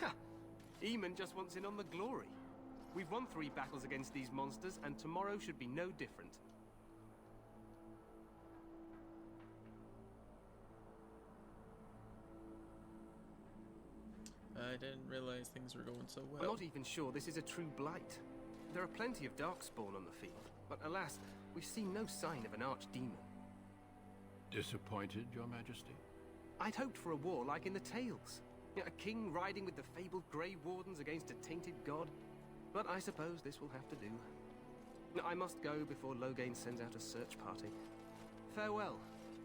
Ha! Eamon just wants in on the glory. We've won 3 battles against these monsters, and tomorrow should be no different. I didn't realize things were going so well. I'm not even sure this is a true blight. There are plenty of Darkspawn on the field, but alas, we've seen no sign of an archdemon. Disappointed, Your Majesty? I'd hoped for a war like in the tales. A king riding with the fabled Grey Wardens against a tainted god. But I suppose this will have to do. I must go before Loghain sends out a search party. Farewell,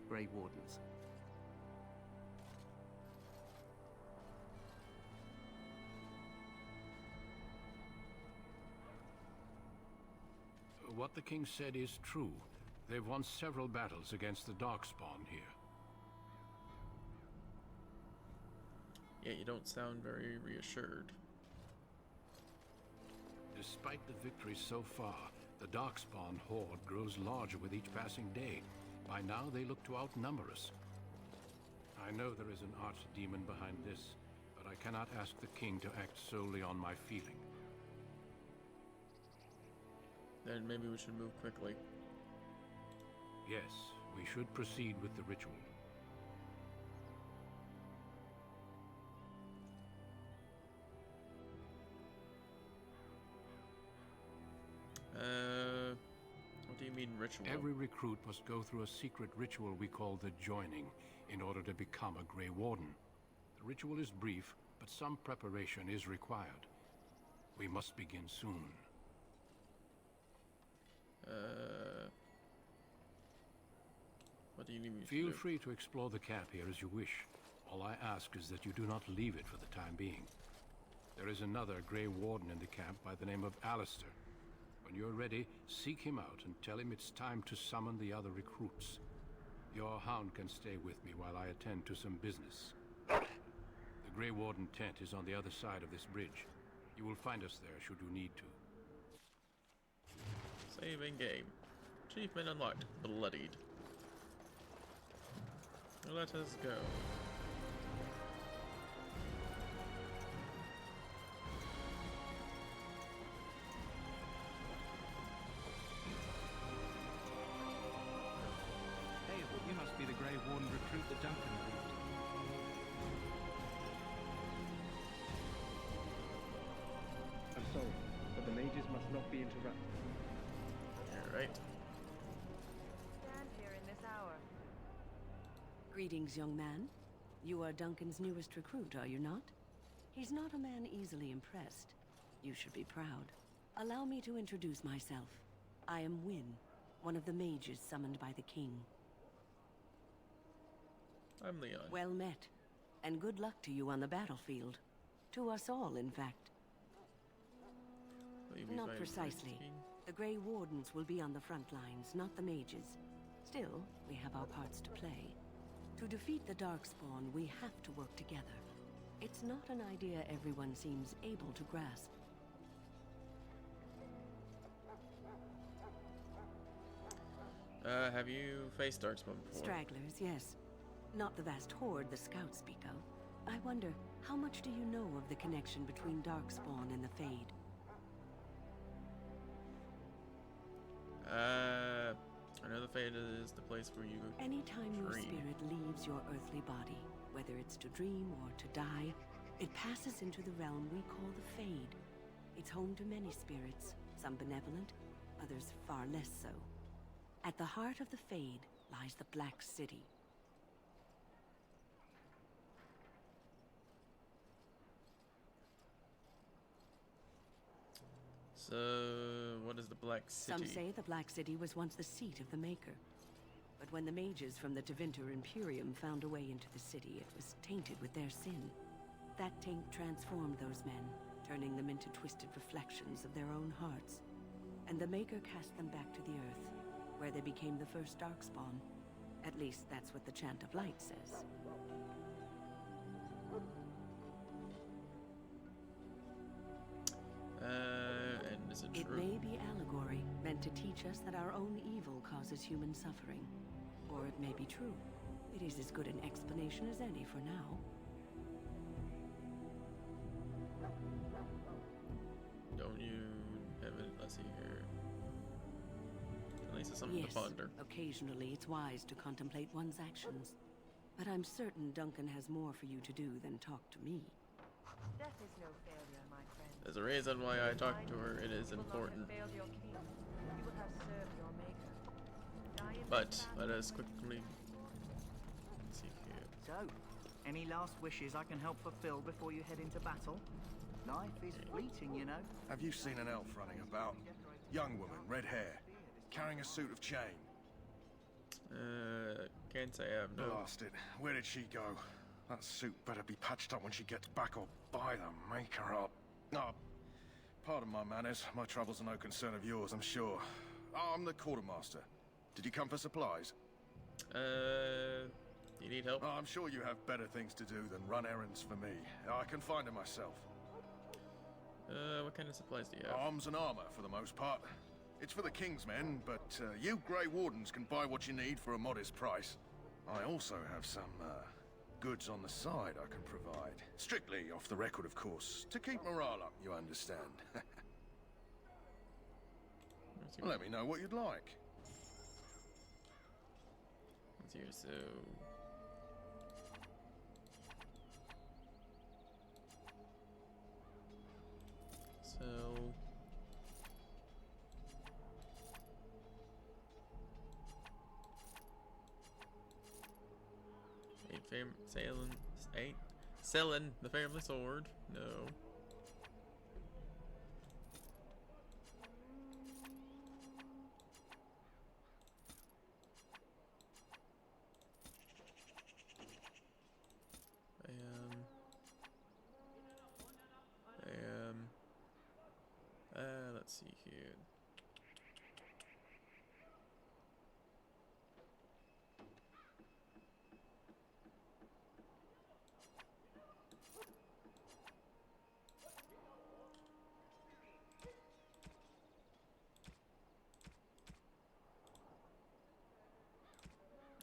Grey Wardens. What the king said is true. They've won several battles against the Darkspawn here. Yeah, you don't sound very reassured. Despite the victories so far, the Darkspawn horde grows larger with each passing day. By now, they look to outnumber us. I know there is an archdemon behind this, but I cannot ask the king to act solely on my feeling. Then maybe we should move quickly. Yes, we should proceed with the ritual. What do you mean ritual? Every recruit must go through a secret ritual we call the Joining in order to become a Grey Warden. The ritual is brief, but some preparation is required. We must begin soon. What do you need me to Feel do? free to explore the camp here as you wish. All I ask is that you do not leave it for the time being. There is another Grey Warden in the camp by the name of Alistair. When you're ready, seek him out and tell him it's time to summon the other recruits. Your hound can stay with me while I attend to some business. The Grey Warden tent is on the other side of this bridge. You will find us there should you need to. Saving game. Achievement unlocked. Bloodied. Let us go. Hey, you must be the Grey Warden recruit that Duncan recruited. I'm sorry, but the mages must not be interrupted. Alright. Stand here in this hour. Greetings, young man. You are Duncan's newest recruit, are you not? He's not a man easily impressed. You should be proud. Allow me to introduce myself. I am Wynne, one of the mages summoned by the king. I'm Leon. Well met, and good luck to you on the battlefield. To us all, in fact. Not precisely. The Grey Wardens will be on the front lines, not the mages. Still, we have our parts to play. To defeat the Darkspawn, we have to work together. It's not an idea everyone seems able to grasp. Have you faced Darkspawn before? Stragglers, yes. Not the vast horde the scouts speak of. I wonder, how much do you know of the connection between Darkspawn and the Fade? I know the Fade is the place where you Anytime your dream. spirit leaves your earthly body, whether it's to dream or to die, it passes into the realm we call the Fade. It's home to many spirits, some benevolent, others far less so. At the heart of the Fade lies the Black City. So, what is the Black City? Some say the Black City was once the seat of the Maker. But when the mages from the Tevinter Imperium found a way into the city, it was tainted with their sin. That taint transformed those men, turning them into twisted reflections of their own hearts. And the Maker cast them back to the Earth, where they became the first Darkspawn. At least that's what the Chant of Light says. And is it true? It may be allegory, meant to teach us that our own evil causes human suffering. Or it may be true. It is as good an explanation as any for now. Don't you have it? Let's see here. At least it's something to ponder. Occasionally it's wise to contemplate one's actions. But I'm certain Duncan has more for you to do than talk to me. Death is no failure, my friend. There's a reason why I talk to her. It is You will not important. have failed your king. You will have served your maker. Die in But this let battle. us quickly see here. So, any last wishes I can help fulfill before you head into battle? Life is fleeting, you know. Have you seen an elf running about? Young woman, red hair, carrying a suit of chain. Can't say I have no. Blast it. Where did she go? That suit better be patched up when she gets back, or by the Maker up. Oh, pardon my manners. My troubles are no concern of yours, I'm sure. Oh, I'm the quartermaster. Did you come for supplies? You need help? Oh, I'm sure you have better things to do than run errands for me. I can find them myself. What kind of supplies do you have? Arms and armor, for the most part. It's for the King's men, but you Grey Wardens can buy what you need for a modest price. I also have some, goods on the side I can provide. Strictly off the record, of course. To keep morale up, you understand. Well, let me know what you'd like. Let's hear, so... Selling the family sword. No. Let's see here.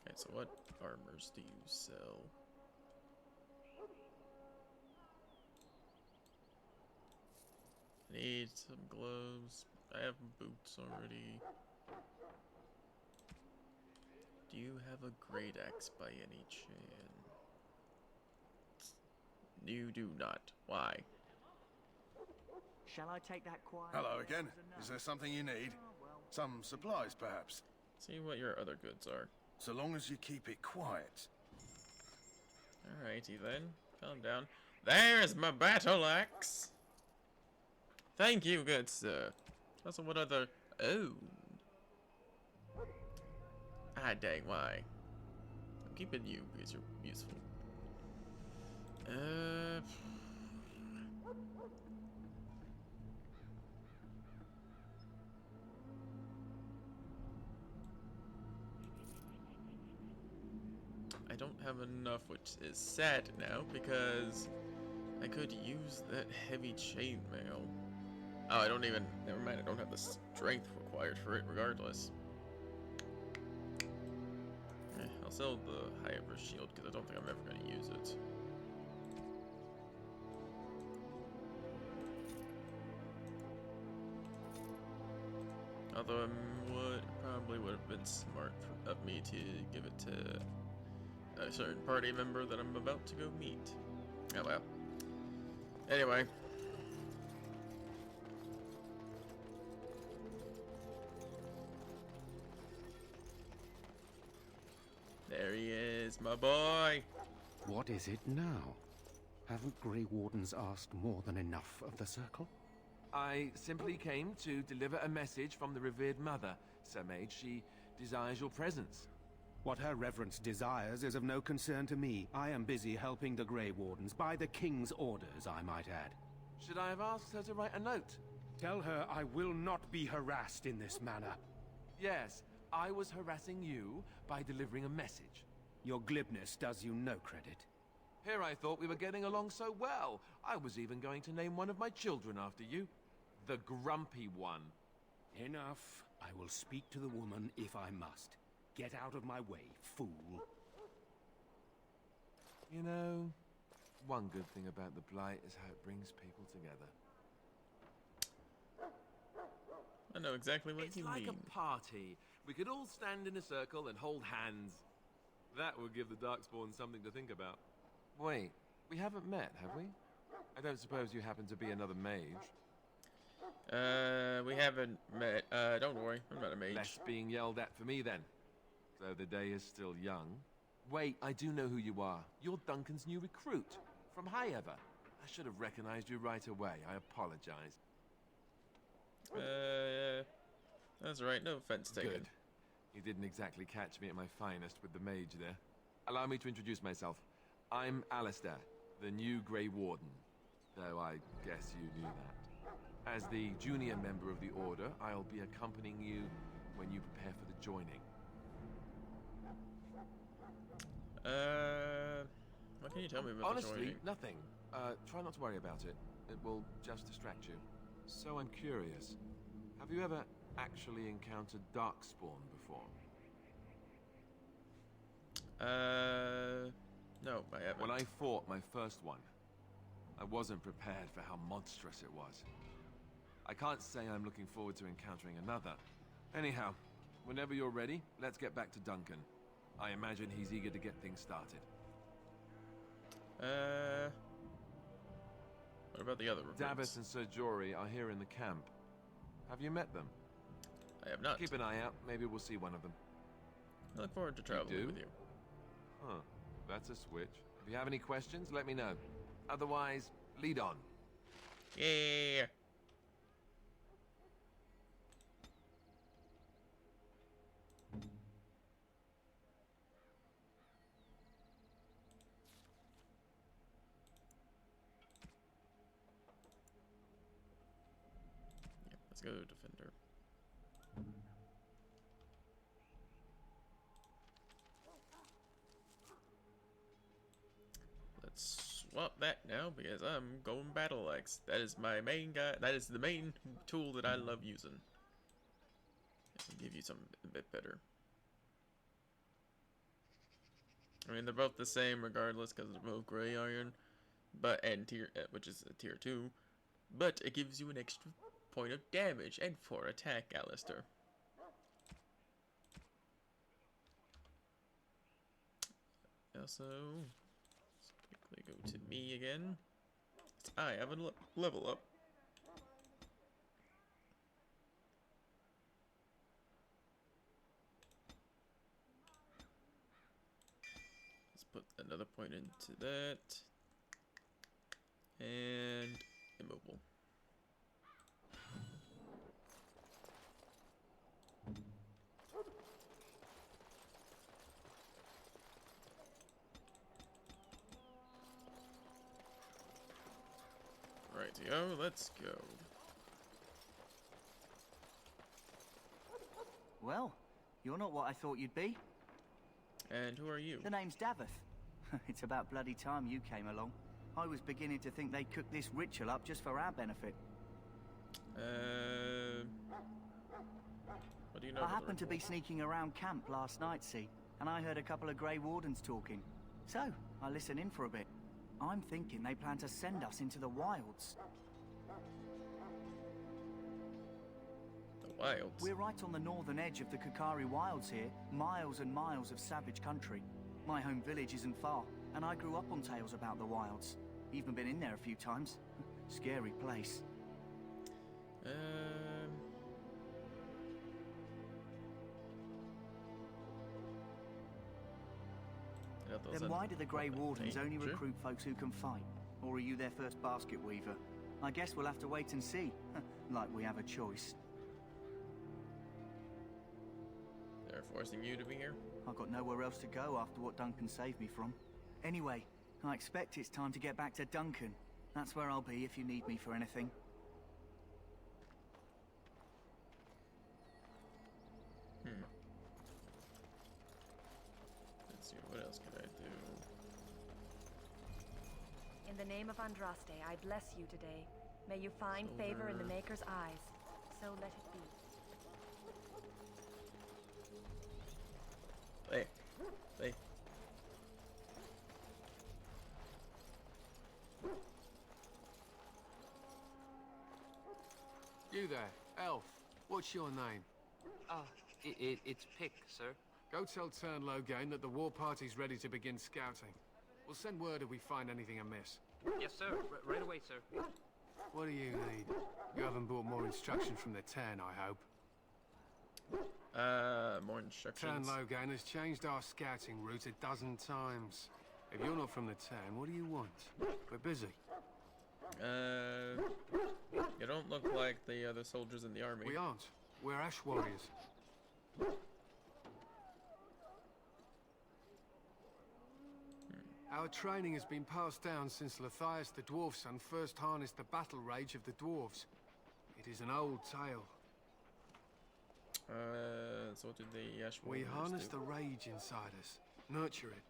Okay, so what armors do you sell? Need some gloves. I have boots already. Do you have a great axe by any chance? You do not. Why? Shall I take that quiet? Hello again. Is there something you need? Some supplies, perhaps? See what your other goods are. So long as you keep it quiet. Alrighty then. Calm down. There's my battle axe! Thank you, good sir. Also, what other... Oh. Ah, dang, why? I'm keeping you because you're useful. I don't have enough, which is sad now, because I could use that heavy chainmail. Oh, I don't even... Never mind, I don't have the strength required for it regardless. I'll sell the Higher shield, because I don't think I'm ever going to use it. Although probably would have been smart of me to give it to a certain party member that I'm about to go meet. Oh well. Anyway. There he is, my boy. What is it now? Haven't Grey Wardens asked more than enough of the Circle? I simply came to deliver a message from the revered mother, Sir Mage. She desires your presence. What her reverence desires is of no concern to me. I am busy helping the Grey Wardens, by the King's orders, I might add. Should I have asked her to write a note? Tell her I will not be harassed in this manner. Yes, I was harassing you by delivering a message. Your glibness does you no credit. Here I thought we were getting along so well. I was even going to name one of my children after you. The Grumpy One. Enough. I will speak to the woman if I must. Get out of my way, fool. You know, one good thing about the Blight is how it brings people together. I know exactly what you mean. It's like mean. a party. We could all stand in a circle and hold hands. That would give the Darkspawn something to think about. Wait, we haven't met, have we? I don't suppose you happen to be another mage? We haven't met. Don't worry, I'm not a mage. Less being yelled at for me then. Though the day is still young. Wait, I do know who you are. You're Duncan's new recruit, from Highever. I should have recognized you right away. I apologize. That's right, no offense taken. Good. You didn't exactly catch me at my finest with the mage there. Allow me to introduce myself. I'm Alistair, the new Grey Warden. Though I guess you knew that. As the junior member of the Order, I'll be accompanying you when you prepare for the joining. What can you tell me about the joining? Honestly, nothing. Try not to worry about it. It will just distract you. So I'm curious. Have you ever actually encountered Darkspawn before? No, I haven't. When I fought my first one, I wasn't prepared for how monstrous it was. I can't say I'm looking forward to encountering another. Anyhow, whenever you're ready, let's get back to Duncan. I imagine he's eager to get things started. What about the other recruits? Davos and Sir Jory are here in the camp. Have you met them? I have not. Keep an eye out. Maybe we'll see one of them. I look forward to traveling with you. Huh. That's a switch. If you have any questions, let me know. Otherwise, lead on. Yeah. Let's go, Defender. Let's swap that now because I'm going Battle Axe. That is my main guy. That is the main tool that I love using. I'll give you something a bit better. I mean, they're both the same regardless because they're both gray iron, which is a tier 2. But it gives you an extra point of damage and 4 attack, Alistair. Also, let's quickly go to me again. I have a level up. Let's put another point into that. And immobile. Rightio, let's go. Well, you're not what I thought you'd be. And who are you? The name's Davos. It's about bloody time you came along. I was beginning to think they cooked this ritual up just for our benefit. What do you know? I happened to be sneaking around camp last night, see, and I heard a couple of Grey Wardens talking. So, I listened in for a bit. I'm thinking they plan to send us into the wilds. The wilds? We're right on the northern edge of the Kakari Wilds here, miles and miles of savage country. My home village isn't far, and I grew up on tales about the wilds. Even been in there a few times. Scary place. Then why do the Grey Wardens only recruit folks who can fight? Or are you their first basket weaver? I guess we'll have to wait and see. Like we have a choice. They're forcing you to be here? I've got nowhere else to go after what Duncan saved me from. Anyway, I expect it's time to get back to Duncan. That's where I'll be if you need me for anything. Let's see, what else can I do? In the name of Andraste, I bless you today. May you find favor in the Maker's eyes. So let it be. Hey. Hey. You there, elf. What's your name? It's Pick, sir. Go tell Tern Logain that the war party's ready to begin scouting. We'll send word if we find anything amiss. Yes, sir. Right away, sir. What do you need? You haven't brought more instruction from the Tern, I hope. More instructions. Tern Logain has changed our scouting route a dozen times. If you're not from the Tern, what do you want? We're busy. You don't look like the other soldiers in the army. We aren't. We're Ash Warriors. Our training has been passed down since Lathias the Dwarf Son first harnessed the battle rage of the dwarves. It is an old tale. So what did the Ash We Warriors harness do? the rage inside us, nurture it,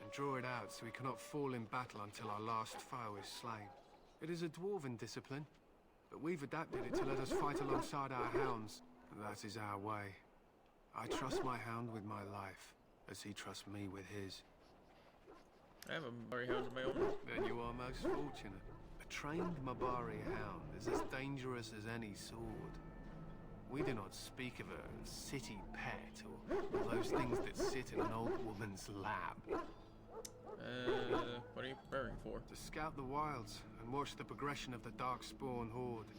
and draw it out so we cannot fall in battle until our last foe is slain. It is a dwarven discipline, but we've adapted it to let us fight alongside our hounds. That is our way. I trust my hound with my life, as he trusts me with his. I have a Mabari hound of my own. Then you are most fortunate. A trained Mabari hound is as dangerous as any sword. We do not speak of a city pet or those things that sit in an old woman's lap. What are you preparing for? To scout the wilds and watch the progression of the Darkspawn horde.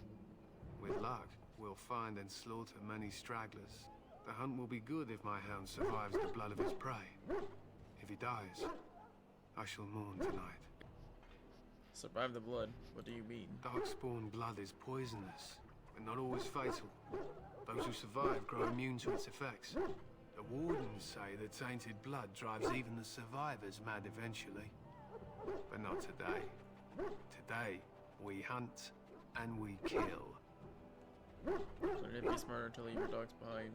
With luck, we'll find and slaughter many stragglers. The hunt will be good if my hound survives the blood of his prey. If he dies, I shall mourn tonight. Survive the blood? What do you mean? Darkspawn blood is poisonous, but not always fatal. Those who survive grow immune to its effects. The Wardens say that tainted blood drives even the survivors mad eventually. But not today. Today, we hunt and we kill. Wouldn't it be smarter to leave your dogs behind?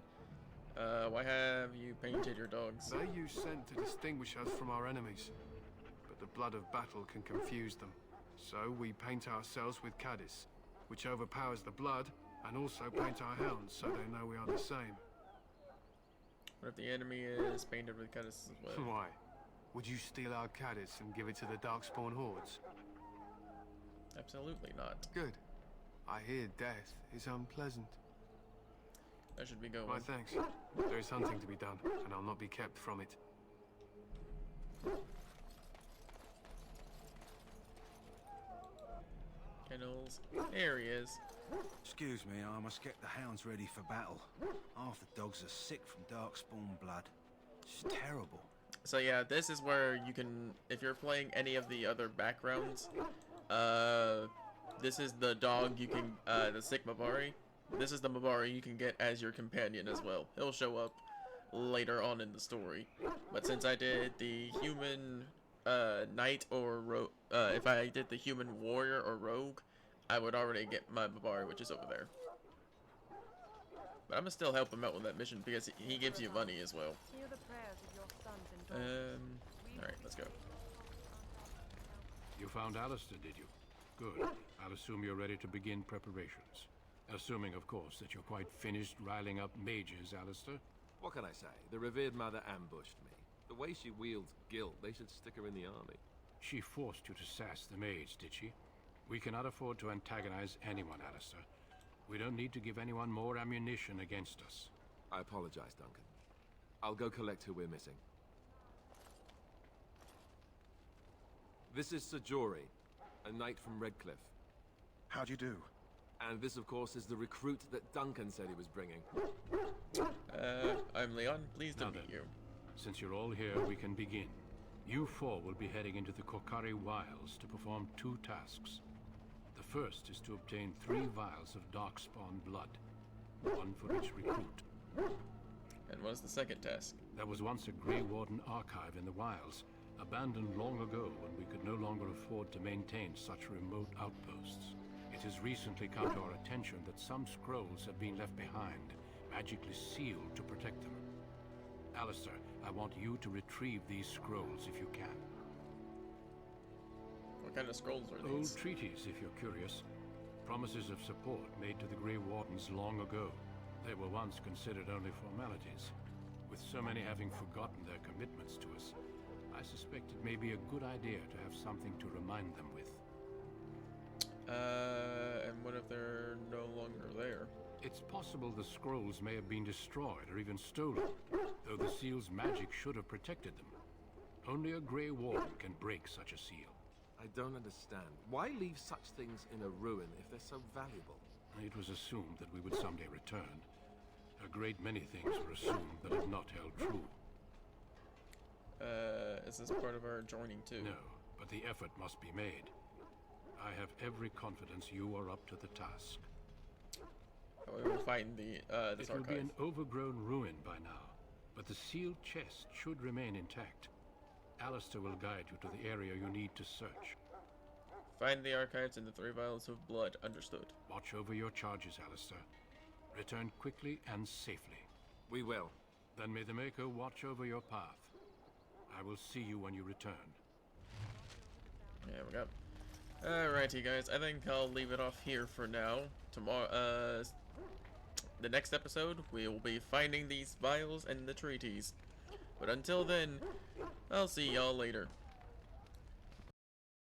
Why have you painted your dogs? They use scent to distinguish us from our enemies. But the blood of battle can confuse them. So we paint ourselves with Caddis, which overpowers the blood, and also paint our hounds so they know we are the same. What if the enemy is painted with Caddis as well? Why? Would you steal our Caddis and give it to the Darkspawn hordes? Absolutely not. Good. I hear death is unpleasant. That should be going. My thanks. There is hunting to be done, and I'll not be kept from it. Kennels. There he is. Excuse me, I must get the hounds ready for battle. Half the dogs are sick from Darkspawn blood. It's terrible. So yeah, this is where you can, if you're playing any of the other backgrounds, this is the dog you can, the sick Mabari. This is the Mabari you can get as your companion as well. He'll show up later on in the story. But since I did the human knight or if I did the human warrior or rogue, I would already get my Mabari, which is over there. But I'm gonna still help him out with that mission because he gives you money as well. Hear the prayers of your sons and daughters. Alright, let's go. You found Alistair, did you? Good. I'll assume you're ready to begin preparations. Assuming, of course, that you're quite finished riling up mages, Alistair. What can I say? The revered mother ambushed me. The way she wields guilt, they should stick her in the army. She forced you to sass the mage, did she? We cannot afford to antagonize anyone, Alistair. We don't need to give anyone more ammunition against us. I apologize, Duncan. I'll go collect who we're missing. This is Sir Jory, a knight from Redcliffe. How do you do? And this, of course, is the recruit that Duncan said he was bringing. I'm Leon. Pleased to meet you. Since you're all here, we can begin. You four will be heading into the Kokari Wilds to perform two tasks. The first is to obtain 3 vials of Darkspawn blood, 1 for each recruit. And what is the second task? There was once a Grey Warden archive in the wilds, abandoned long ago when we could no longer afford to maintain such remote outposts. It has recently come to our attention that some scrolls have been left behind, magically sealed to protect them. Alistair, I want you to retrieve these scrolls if you can. What kind of scrolls are Old these? treaties, if you're curious. Promises of support made to the Grey Wardens long ago. They were once considered only formalities. With so many having forgotten their commitments to us, I suspect it may be a good idea to have something to remind them with. And what if they're no longer there? It's possible the scrolls may have been destroyed or even stolen, though the seal's magic should have protected them. Only a Grey Warden can break such a seal. I don't understand. Why leave such things in a ruin if they're so valuable? It was assumed that we would someday return. A great many things were assumed that have not held true. Is this part of our joining too? No, but the effort must be made. I have every confidence you are up to the task. We will find the this It will archive. be an overgrown ruin by now, but the sealed chest should remain intact. Alistair will guide you to the area you need to search. Find the archives and the 3 vials of blood. Understood. Watch over your charges, Alistair. Return quickly and safely. We will. Then may the Maker watch over your path. I will see you when you return. Yeah, we got. Alrighty, guys. I think I'll leave it off here for now. Tomorrow, the next episode, we will be finding these vials and the treaties. But until then, I'll see y'all later.